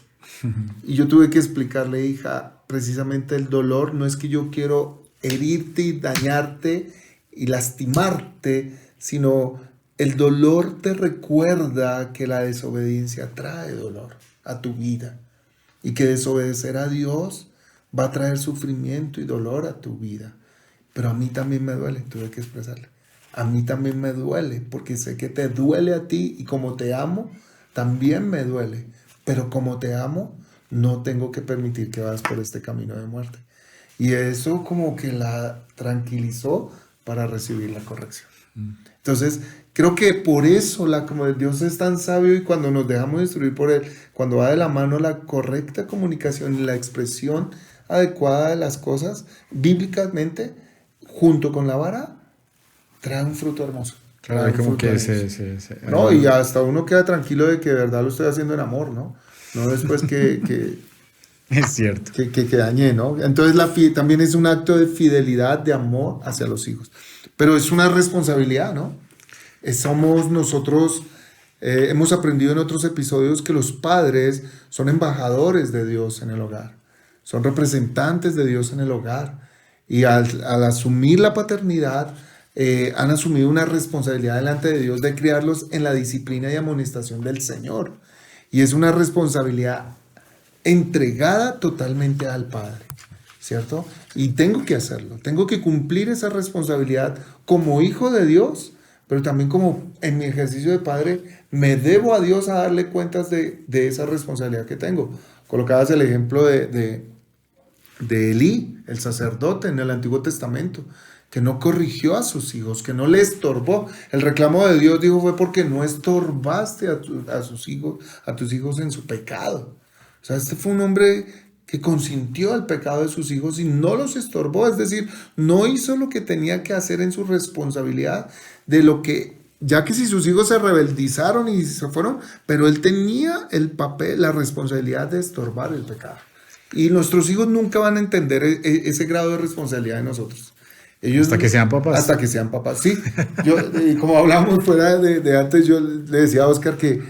Y yo tuve que explicarle: hija, precisamente el dolor no es que yo quiero herirte y dañarte y lastimarte, sino el dolor te recuerda que la desobediencia trae dolor a tu vida y que desobedecer a Dios va a traer sufrimiento y dolor a tu vida. Pero a mí también me duele, tuve que expresarle. A mí también me duele porque sé que te duele a ti y como te amo, también me duele. Pero como te amo, no tengo que permitir que vayas por este camino de muerte. Y eso como que la tranquilizó para recibir la corrección. Entonces, creo que por eso como Dios es tan sabio y cuando nos dejamos instruir por Él, cuando va de la mano la correcta comunicación y la expresión adecuada de las cosas, bíblicamente, junto con la vara, trae un fruto hermoso. Claro, como que No, y hasta uno queda tranquilo de que de verdad lo estoy haciendo en amor, ¿no? No después que es cierto. Que dañé, ¿no? Entonces también es un acto de fidelidad, de amor hacia los hijos. Pero es una responsabilidad, ¿no? Somos nosotros, hemos aprendido en otros episodios que los padres son embajadores de Dios en el hogar. Son representantes de Dios en el hogar. Y al asumir la paternidad, han asumido una responsabilidad delante de Dios de criarlos en la disciplina y amonestación del Señor. Y es una responsabilidad entregada totalmente al Padre, ¿cierto? Y tengo que hacerlo, tengo que cumplir esa responsabilidad como hijo de Dios, pero también como en mi ejercicio de padre, me debo a Dios a darle cuentas de esa responsabilidad que tengo. Colocabas el ejemplo de Elí, el sacerdote en el Antiguo Testamento, que no corrigió a sus hijos, que no le estorbó. El reclamo de Dios, dijo, fue porque no estorbaste a tus hijos en su pecado. O sea, este fue un hombre que consintió el pecado de sus hijos y no los estorbó, es decir, no hizo lo que tenía que hacer en su responsabilidad de lo que, ya que si sus hijos se rebeldizaron y se fueron, pero él tenía el papel, la responsabilidad de estorbar el pecado. Y nuestros hijos nunca van a entender ese grado de responsabilidad de nosotros. Ellos, hasta que sean papás. Hasta que sean papás, sí. Yo, como hablábamos fuera de antes, yo le decía a Oscar que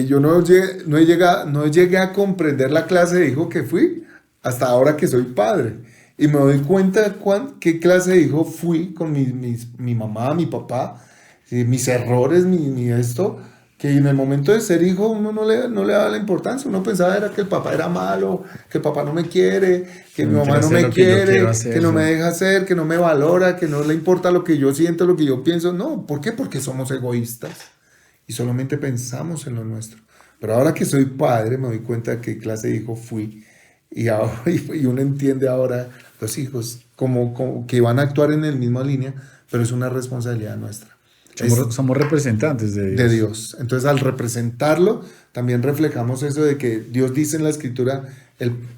yo no llegué a comprender la clase de hijo que fui hasta ahora que soy padre. Y me doy cuenta de qué clase de hijo fui con mi mamá, mi papá, mis errores, mi esto, que en el momento de ser hijo uno no le da la importancia. Uno pensaba era que el papá era malo, que el papá no me quiere, que mi mamá no me quiere, que no me deja hacer, que no me valora, que no le importa lo que yo siento, lo que yo pienso. No, ¿por qué? Porque somos egoístas y solamente pensamos en lo nuestro. Pero ahora que soy padre me doy cuenta de qué clase de hijo fui y uno entiende ahora los hijos como que van a actuar en la misma línea, pero es una responsabilidad nuestra. Somos representantes de Dios. De Dios. Entonces, al representarlo, también reflejamos eso de que Dios dice en la Escritura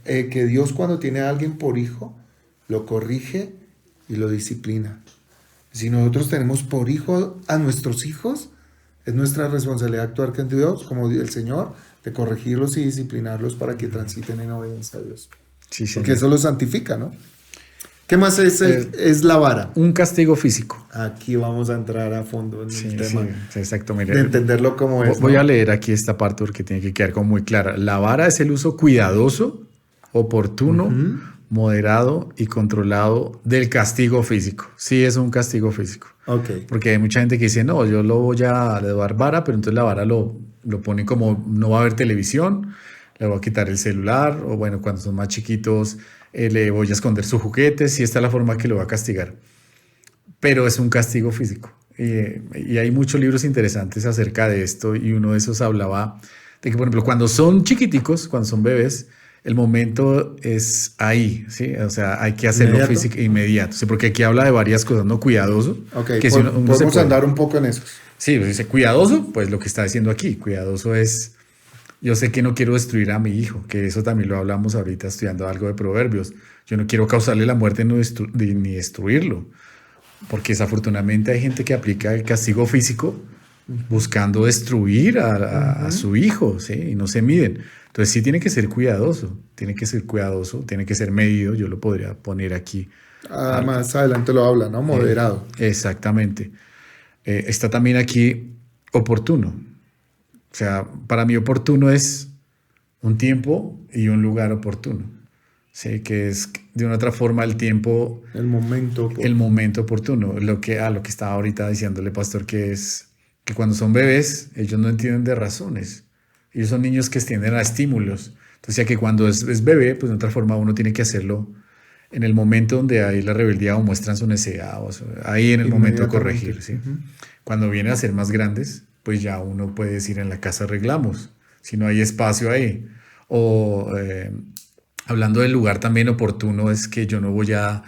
que Dios cuando tiene a alguien por hijo, lo corrige y lo disciplina. Si nosotros tenemos por hijo a nuestros hijos, es nuestra responsabilidad actuar con Dios, como el Señor, de corregirlos y disciplinarlos para que transiten en obediencia a Dios. Sí, porque eso los santifica, ¿no? ¿Qué más es la vara? Un castigo físico. Aquí vamos a entrar a fondo en el tema. Sí, exacto. Mire, de entenderlo como es. Voy a leer aquí esta parte porque tiene que quedar como muy clara. La vara es el uso cuidadoso, oportuno, moderado y controlado del castigo físico. Sí, es un castigo físico. Okay. Porque hay mucha gente que dice, no, yo le voy a dar vara, pero entonces la vara lo pone como no va a haber televisión, le voy a quitar el celular, o bueno, cuando son más chiquitos, le voy a esconder sus juguetes, y esta es la forma que lo va a castigar. Pero es un castigo físico. Y hay muchos libros interesantes acerca de esto, y uno de esos hablaba de que, por ejemplo, cuando son chiquiticos, cuando son bebés, el momento es ahí, ¿sí? O sea, hay que hacerlo físico inmediato. ¿Sí? Porque aquí habla de varias cosas, ¿no? Cuidadoso. Ok, que podemos andar un poco en eso. Sí, pues dice cuidadoso, pues lo que está diciendo aquí. Cuidadoso es, yo sé que no quiero destruir a mi hijo, que eso también lo hablamos ahorita estudiando algo de Proverbios. Yo no quiero causarle la muerte ni destruirlo. Porque desafortunadamente hay gente que aplica el castigo físico buscando destruir a su hijo, ¿sí? Y no se miden. Entonces sí tiene que ser cuidadoso, tiene que ser medido, yo lo podría poner aquí. Más adelante lo habla, ¿no? Moderado. Exactamente. Está también aquí oportuno. O sea, para mí oportuno es un tiempo y un lugar oportuno. Sí, que es de una otra forma el tiempo. El momento oportuno. El momento oportuno. Lo que estaba ahorita diciéndole, pastor, que es que cuando son bebés, ellos no entienden de razones. Ellos son niños que tienden a estímulos. Entonces, ya que cuando es bebé, pues de otra forma uno tiene que hacerlo en el momento donde hay la rebeldía o muestran su necedad, ahí en el momento de corregir. ¿Sí? Cuando vienen a ser más grandes, pues ya uno puede decir en la casa arreglamos, si no hay espacio ahí. O hablando del lugar también oportuno, es que yo no voy a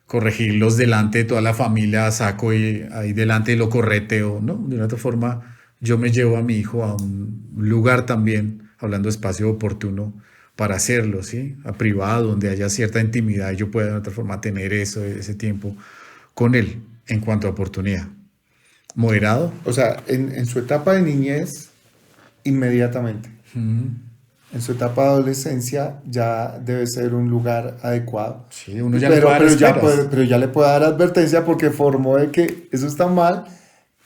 corregirlos delante de toda la familia, saco y ahí delante lo correteo, ¿no? De una otra forma, yo me llevo a mi hijo a un lugar también, hablando de espacio oportuno, para hacerlo, ¿sí? A privado, donde haya cierta intimidad y yo pueda de otra forma tener ese tiempo con él en cuanto a oportunidad. Moderado. O sea, en su etapa de niñez, inmediatamente. En su etapa de adolescencia ya debe ser un lugar adecuado. Sí, uno ya pero ya le puede dar advertencia porque formó de que eso está mal.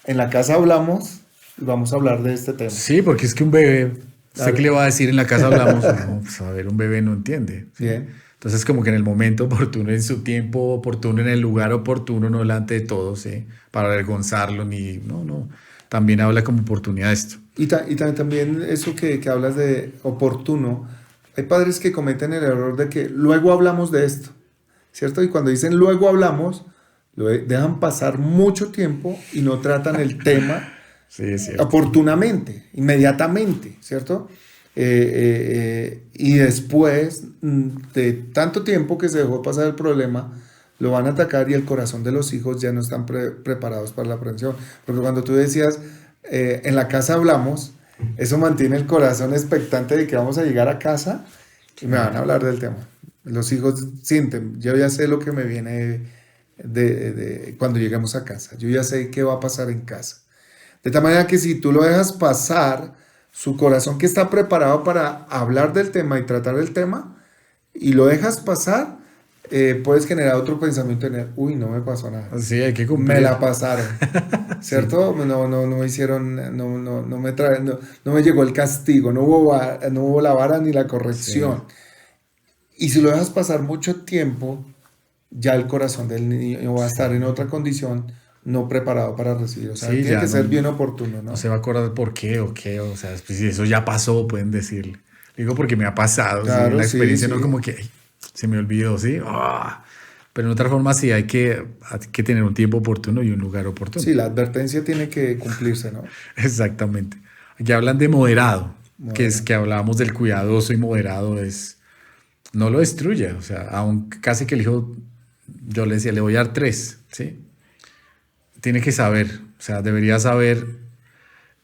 En la casa hablamos y vamos a hablar de este tema. Sí, porque es que un bebé, ¿usted qué le va a decir en la casa hablamos? No, pues a ver, un bebé no entiende. ¿Sí? Bien. Entonces, como que en el momento oportuno, en su tiempo oportuno, en el lugar oportuno, no delante de todos, ¿sí? Para avergonzarlo, no. También habla como oportunidad esto. Y también eso que hablas de oportuno, hay padres que cometen el error de que luego hablamos de esto, ¿cierto? Y cuando dicen luego hablamos, lo dejan pasar mucho tiempo y no tratan el tema oportunamente, inmediatamente, ¿cierto? Y después de tanto tiempo que se dejó pasar el problema, lo van a atacar y el corazón de los hijos ya no están preparados para la aprensión. Porque cuando tú decías, en la casa hablamos, eso mantiene el corazón expectante de que vamos a llegar a casa y me van a hablar del tema. Los hijos sienten, yo ya sé lo que me viene de cuando lleguemos a casa, yo ya sé qué va a pasar en casa. De tal manera que si tú lo dejas pasar, su corazón que está preparado para hablar del tema y tratar el tema, y lo dejas pasar, puedes generar otro pensamiento en uy, no me pasó nada. Sí, hay que cumplir. Me la pasaron, ¿cierto? Sí. No me hicieron, no me llegó el castigo, no hubo la vara ni la corrección. Sí. Y si lo dejas pasar mucho tiempo, ya el corazón del niño va a estar en otra condición no preparado para recibir. O sea, Sí, tiene ya que ser no, bien oportuno, ¿no? no se va a acordar por qué o qué, o sea, pues, si eso ya pasó, pueden decirle. Digo porque me ha pasado, sí, en Claro, la sí, experiencia no sí. como que "Ay, se me olvidó, ¿sí? Ah". Pero en otra forma sí hay que tener un tiempo oportuno y un lugar oportuno. Sí, la advertencia tiene que cumplirse, ¿no? Exactamente. Aquí hablan de moderado, que es Modera. que hablábamos del cuidadoso y moderado, es no lo destruya, o sea, aún casi que el hijo, yo le decía, le voy a dar tres, ¿sí? Tiene que saber, o sea, debería saber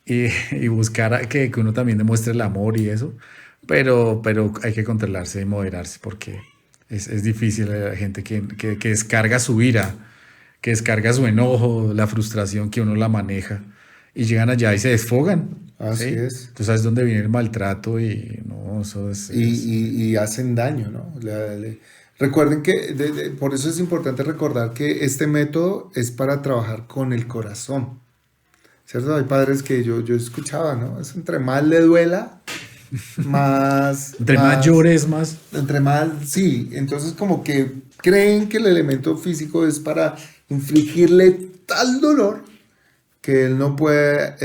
y buscar que uno también demuestre el amor y eso, pero hay que controlarse y moderarse porque es difícil la gente que descarga su ira, que descarga su enojo, la frustración que uno la maneja y llegan allá y se desfogan, Así ¿sí? es. Tú sabes dónde viene el maltrato y no, eso Y hacen daño, ¿no? Recuerden que, por eso es importante recordar que este método es para trabajar con el corazón, ¿cierto? Hay padres que yo escuchaba, ¿no? Es entre más le duela, entre más llores más. entre más, sí, entonces como que creen que el elemento físico es para infligirle tal dolor que él no pueda,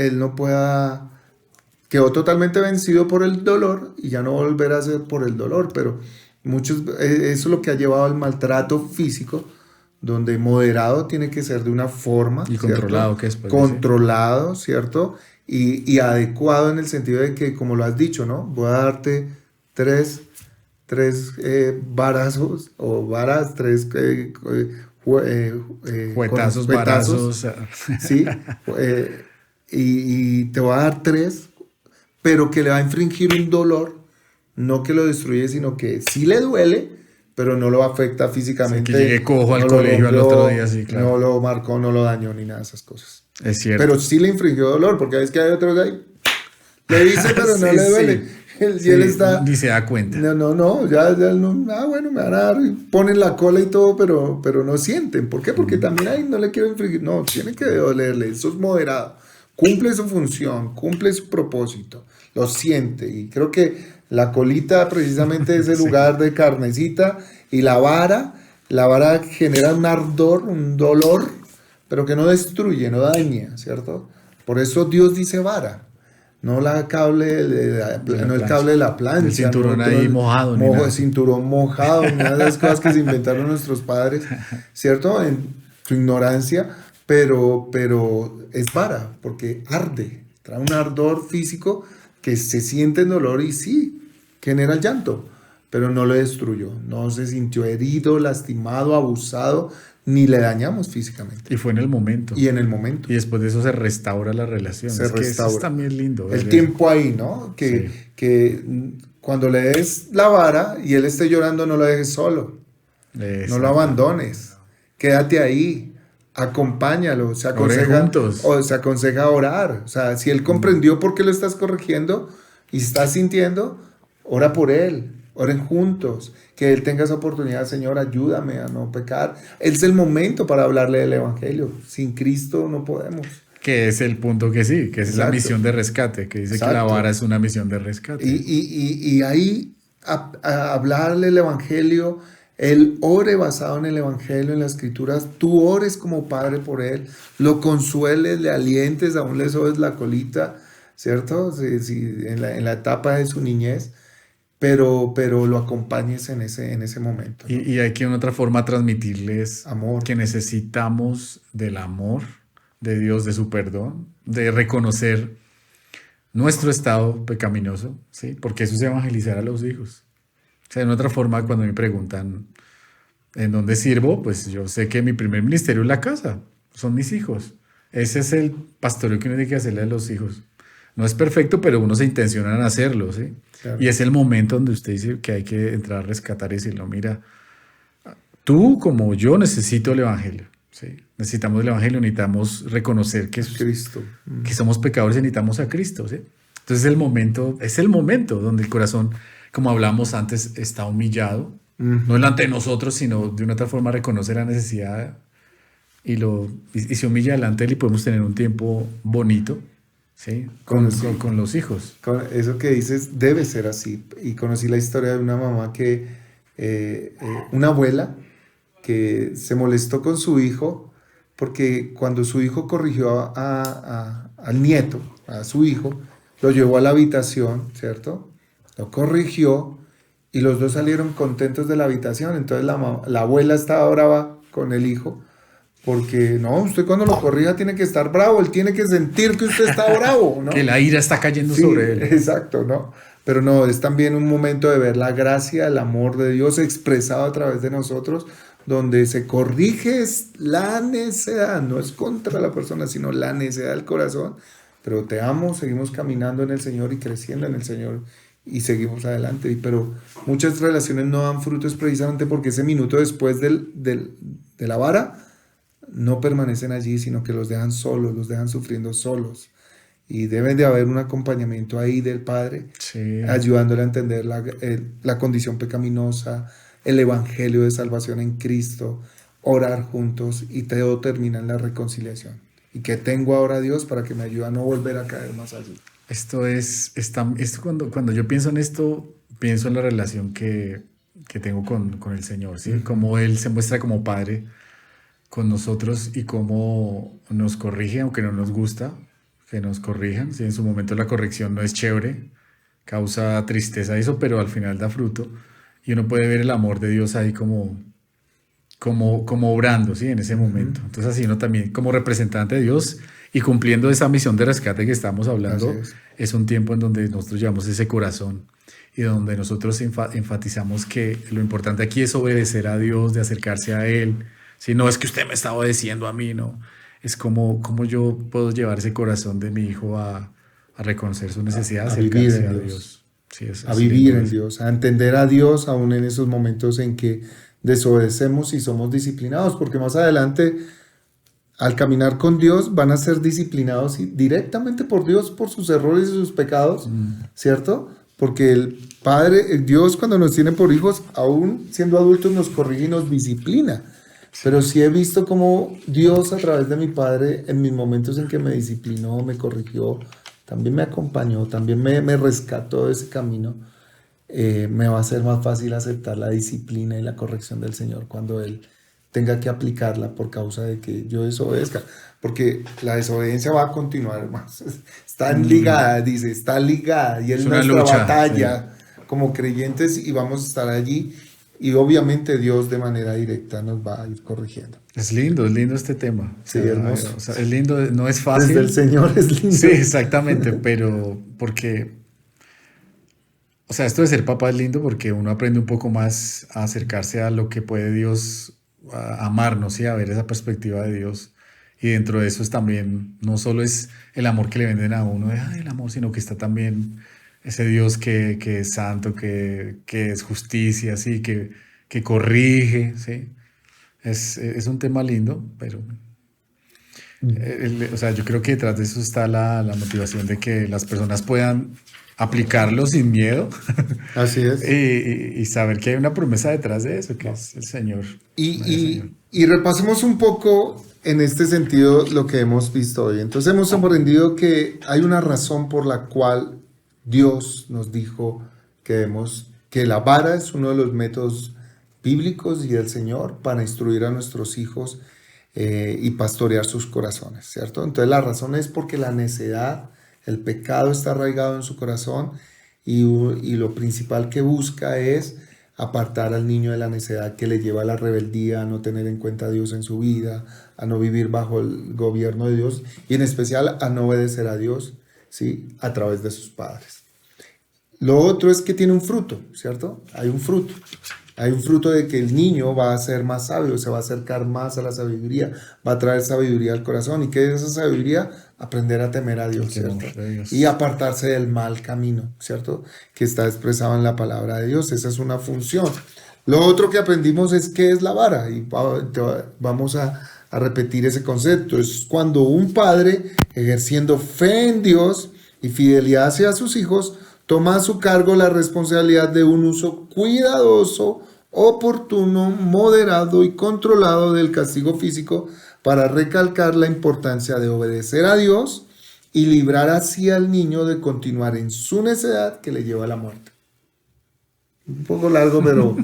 quedó totalmente vencido por el dolor y ya no volverá a ser por el dolor, pero eso es lo que ha llevado al maltrato físico, donde moderado tiene que ser de una forma, Y ¿cierto? controlado, que después dice. Controlado, ¿cierto? Y adecuado en el sentido de que, como lo has dicho, ¿no? Voy a darte tres, varazos o varas, Juetazos, juetazos, varazos. ¿sí? Eh, y te va a dar tres, pero que le va a infringir un dolor, no que lo destruye, sino que sí le duele, pero no lo afecta Sí, que físicamente, llegue cojo al no lo colegio al otro día, rompió, sí, claro. no lo marcó, no lo dañó, ni nada de esas cosas. Es cierto. Pero sí le infringió dolor, porque es que hay otros ahí, le dice, pero no Sí, le duele. sí. Y él Sí, está, ni se da cuenta. ya no, bueno, me van a dar, ponen la cola y todo, pero no sienten. ¿Por qué? Porque también ahí no le quiero infringir, no, tiene que dolerle, eso es moderado. Cumple su función, cumple su propósito, lo siente. Y creo que la colita precisamente es el Sí. lugar de carnecita y la vara genera un ardor, un dolor, pero que no destruye, no daña, ¿cierto? Por eso Dios dice vara. No la cable De la no el plancha. cable de la Del plancha, cinturón no ahí el mojado ni nada así. cinturón mojado, ni nada de esas cosas que se inventaron nuestros padres, ¿cierto? En su ignorancia, pero es vara, porque arde, trae un ardor físico que se siente en dolor y sí, genera el llanto, pero no lo destruyó, no se sintió herido, lastimado, abusado, ni le dañamos físicamente. Y fue en el momento. Y en el momento Y después de eso se restaura la relación. se Es que eso es restaura. también lindo ver El eso. tiempo ahí, ¿no? Sí, Que cuando le des la vara y él esté llorando, no lo dejes solo, no lo exactamente. abandones, quédate ahí, acompáñalo, Oren juntos. se aconseja orar. O sea, si él comprendió por qué lo estás corrigiendo y estás sintiendo, ora por él, oren juntos, que él tenga esa oportunidad, Señor, ayúdame a no pecar. Es el momento para hablarle del Evangelio. Sin Cristo no podemos. Que es el punto que sí, que es la Exacto. misión de rescate, que dice que la vara Exacto. es una misión de rescate. Y ahí a hablarle el Evangelio, él ore basado en el Evangelio, en las Escrituras, tú ores como padre por él, lo consueles, le alientes, aún le sobes la colita, ¿cierto? En la etapa de su niñez, pero lo acompañes en ese momento, ¿no? Y hay que en otra forma transmitirles Amor. que necesitamos del amor de Dios, de su perdón, de reconocer nuestro estado pecaminoso, ¿sí? Porque eso es evangelizar a los hijos. O sea, en otra forma, cuando me preguntan en dónde sirvo, pues yo sé que mi primer ministerio es la casa, son mis hijos. Ese es el pastoreo que uno tiene que hacerle a los hijos. No es perfecto, pero uno se intenciona en hacerlo, ¿sí? Claro. Y es el momento donde usted dice que hay que entrar a rescatar y decirlo, mira, tú como yo necesito el Evangelio, ¿sí? Necesitamos el Evangelio, necesitamos reconocer Cristo. que somos pecadores y necesitamos a Cristo, ¿sí? Entonces es el momento donde el corazón, como hablamos antes, está humillado, no delante de nosotros, sino de una otra forma reconoce la necesidad y se humilla delante de él y podemos tener un tiempo bonito, ¿sí? Con los hijos. Eso que dices debe ser así. Y conocí la historia de una mamá una abuela que se molestó con su hijo porque cuando su hijo corrigió al nieto, a su hijo, lo llevó a la habitación, ¿cierto? Lo corrigió y los dos salieron contentos de la habitación. Entonces la abuela estaba brava con el hijo, porque no, usted cuando lo corrija tiene que estar bravo, él tiene que sentir que usted está bravo, ¿no? Que la ira está cayendo Sí, sobre él. exacto, ¿no? Pero no, es también un momento de ver la gracia, el amor de Dios expresado a través de nosotros, donde se corrige la necedad, no es contra la persona, sino la necedad del corazón. Pero te amo, seguimos caminando en el Señor y creciendo en el Señor y seguimos adelante. Pero muchas relaciones no dan frutos precisamente porque ese minuto después de la vara no permanecen allí, sino que los dejan solos, los dejan sufriendo solos. Y debe de haber un acompañamiento ahí del Padre, Sí. ayudándole a entender la condición pecaminosa, el evangelio de salvación en Cristo, orar juntos y todo termina en la reconciliación. Y que tengo ahora a Dios para que me ayude a no volver a caer más allí. Esto cuando yo pienso en esto, pienso en la relación que tengo con el Señor, ¿sí? Cómo Él se muestra como Padre con nosotros y cómo nos corrige, aunque no nos gusta que nos corrijan. ¿Sí? En su momento la corrección no es chévere, causa tristeza eso, pero al final da fruto. Y uno puede ver el amor de Dios ahí como obrando, ¿sí? En ese momento. Entonces así uno también como representante de Dios y cumpliendo esa misión de rescate que estamos hablando, es un tiempo en donde nosotros llevamos ese corazón y donde nosotros enfatizamos que lo importante aquí es obedecer a Dios, de acercarse a Él. Si no es que usted me está obedeciendo a mí, no. Es como yo puedo llevar ese corazón de mi hijo a reconocer su necesidad, a vivir acercarse en a Dios. Dios. Sí, a vivir en Dios, a entender a Dios aún en esos momentos en que desobedecemos y somos disciplinados, porque más adelante al caminar con Dios van a ser disciplinados directamente por Dios por sus errores y sus pecados, ¿cierto? Porque el Padre, el Dios cuando nos tiene por hijos, aún siendo adultos nos corrige y nos disciplina. Pero sí he visto cómo Dios a través de mi Padre, en mis momentos en que me disciplinó, me corrigió, también me acompañó, también me rescató de ese camino. Me va a ser más fácil aceptar la disciplina y la corrección del Señor cuando Él tenga que aplicarla por causa de que yo desobedezca. Porque la desobediencia va a continuar, hermanos. Está ligada, dice, está ligada. Y es nuestra lucha, batalla como creyentes y vamos a estar allí. Y obviamente Dios de manera directa nos va a ir corrigiendo. Es lindo este tema. Sí, hermoso. O sea, es lindo, no es fácil. Desde el Señor es lindo. Sí, exactamente, pero porque, o sea, esto de ser papá es lindo porque uno aprende un poco más a acercarse a lo que puede Dios a amarnos y a ver esa perspectiva de Dios. Y dentro de eso es también, no solo es el amor que le venden a uno, de el amor, sino que está también ese Dios que es santo, que es justicia, ¿sí? que corrige, ¿sí? Es un tema lindo, pero o sea, yo creo que detrás de eso está la motivación de que las personas puedan aplicarlo sin miedo. Así es. Y saber que hay una promesa detrás de eso, que es el Señor. Y repasemos un poco en este sentido lo que hemos visto hoy. Entonces hemos aprendido que hay una razón por la cual Dios nos dijo que la vara es uno de los métodos bíblicos y del Señor para instruir a nuestros hijos y pastorear sus corazones, ¿cierto? Entonces la razón es porque la necedad, el pecado está arraigado en su corazón y lo principal que busca es apartar al niño de la necedad que le lleva a la rebeldía, a no tener en cuenta a Dios en su vida, a no vivir bajo el gobierno de Dios y en especial a no obedecer a Dios, ¿sí? A través de sus padres. Lo otro es que tiene un fruto, ¿cierto? Hay un fruto. Hay un fruto de que el niño va a ser más sabio, se va a acercar más a la sabiduría, va a traer sabiduría al corazón. ¿Y qué es esa sabiduría? Aprender a temer a Dios, ¿cierto? Y apartarse del mal camino, ¿cierto? Que está expresado en la palabra de Dios. Esa es una función. Lo otro que aprendimos es qué es la vara. Y vamos a repetir ese concepto. Es cuando un padre, ejerciendo fe en Dios y fidelidad hacia sus hijos, toma a su cargo la responsabilidad de un uso cuidadoso, oportuno, moderado y controlado del castigo físico para recalcar la importancia de obedecer a Dios y librar así al niño de continuar en su necedad que le lleva a la muerte. Un poco largo, pero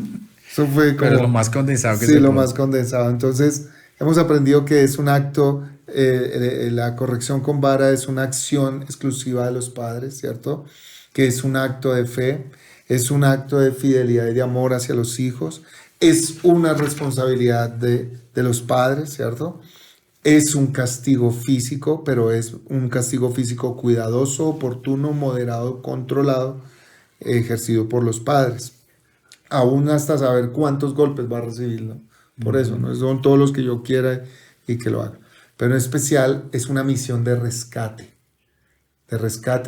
eso fue como... Pero lo más condensado que sí, lo más condensado. Entonces, Hemos aprendido que es un acto, la corrección con vara es una acción exclusiva de los padres, ¿cierto? Que es un acto de fe, es un acto de fidelidad y de amor hacia los hijos, es una responsabilidad de los padres, ¿cierto? Es un castigo físico, pero es un castigo físico cuidadoso, oportuno, moderado, controlado, ejercido por los padres. Aún hasta saber cuántos golpes va a recibir, ¿no? Por eso, no son todos los que yo quiera y que lo haga. Pero en especial es una misión de rescate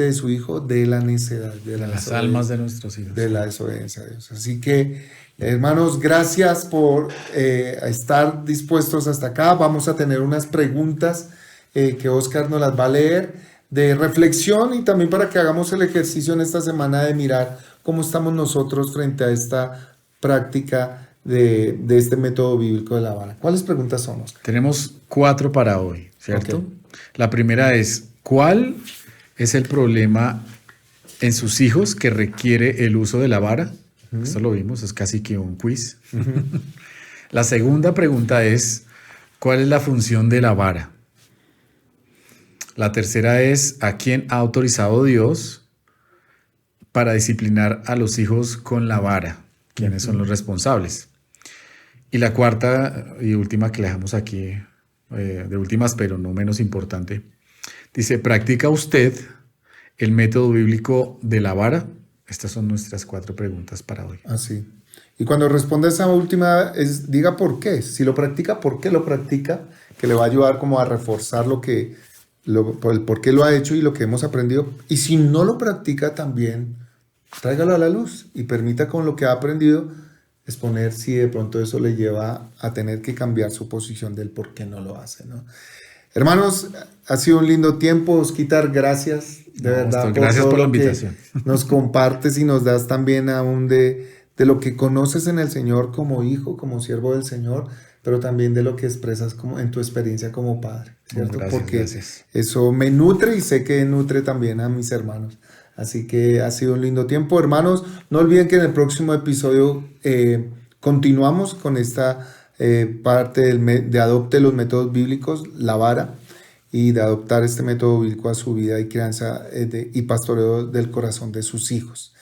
de su hijo de la necedad, de las almas de nuestros hijos. De la desobediencia a Dios. Así que, hermanos, gracias por estar dispuestos hasta acá. Vamos a tener unas preguntas que Oscar nos las va a leer de reflexión y también para que hagamos el ejercicio en esta semana de mirar cómo estamos nosotros frente a esta práctica de este método bíblico de la vara. ¿Cuáles preguntas son, Oscar? Tenemos 4 para hoy, ¿cierto? Okay. La primera es, ¿cuál es el problema en sus hijos que requiere el uso de la vara? Esto lo vimos, es casi que un quiz. La segunda pregunta es, ¿cuál es la función de la vara? La tercera es, ¿a quién ha autorizado Dios para disciplinar a los hijos con la vara? ¿Quiénes son los responsables? Y la cuarta y última que le dejamos aquí, de últimas pero no menos importante, dice, ¿practica usted el método bíblico de la vara? Estas son nuestras 4 preguntas para hoy. Así. Y cuando responda esa última, diga por qué. Si lo practica, ¿por qué lo practica? Que le va a ayudar como a reforzar el por qué lo ha hecho y lo que hemos aprendido. Y si no lo practica también, tráigalo a la luz y permita con lo que ha aprendido exponer si de pronto eso le lleva a tener que cambiar su posición del por qué no lo hace, ¿no? Hermanos, ha sido un lindo tiempo. Osquitar, gracias de verdad. Gracias por la invitación. Nos compartes y nos das también aún de lo que conoces en el Señor como hijo, como siervo del Señor, pero también de lo que expresas como en tu experiencia como padre, ¿cierto? Porque eso me nutre y sé que nutre también a mis hermanos. Así que ha sido un lindo tiempo, hermanos. No olviden que en el próximo episodio continuamos con esta parte de adopte los métodos bíblicos, la vara, y de adoptar este método bíblico a su vida y crianza y pastoreo del corazón de sus hijos.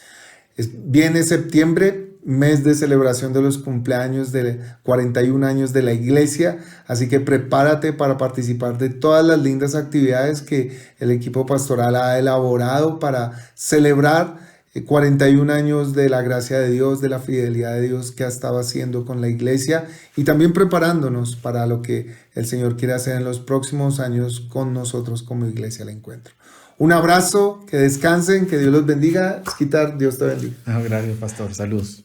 Viene septiembre, mes de celebración de los cumpleaños de 41 años de la iglesia, así que prepárate para participar de todas las lindas actividades que el equipo pastoral ha elaborado para celebrar 41 años de la gracia de Dios, de la fidelidad de Dios que ha estado haciendo con la iglesia y también preparándonos para lo que el Señor quiere hacer en los próximos años con nosotros como iglesia al encuentro. Un abrazo, que descansen, que Dios los bendiga. Osquitar, Dios te bendiga. Gracias, pastor. Saludos.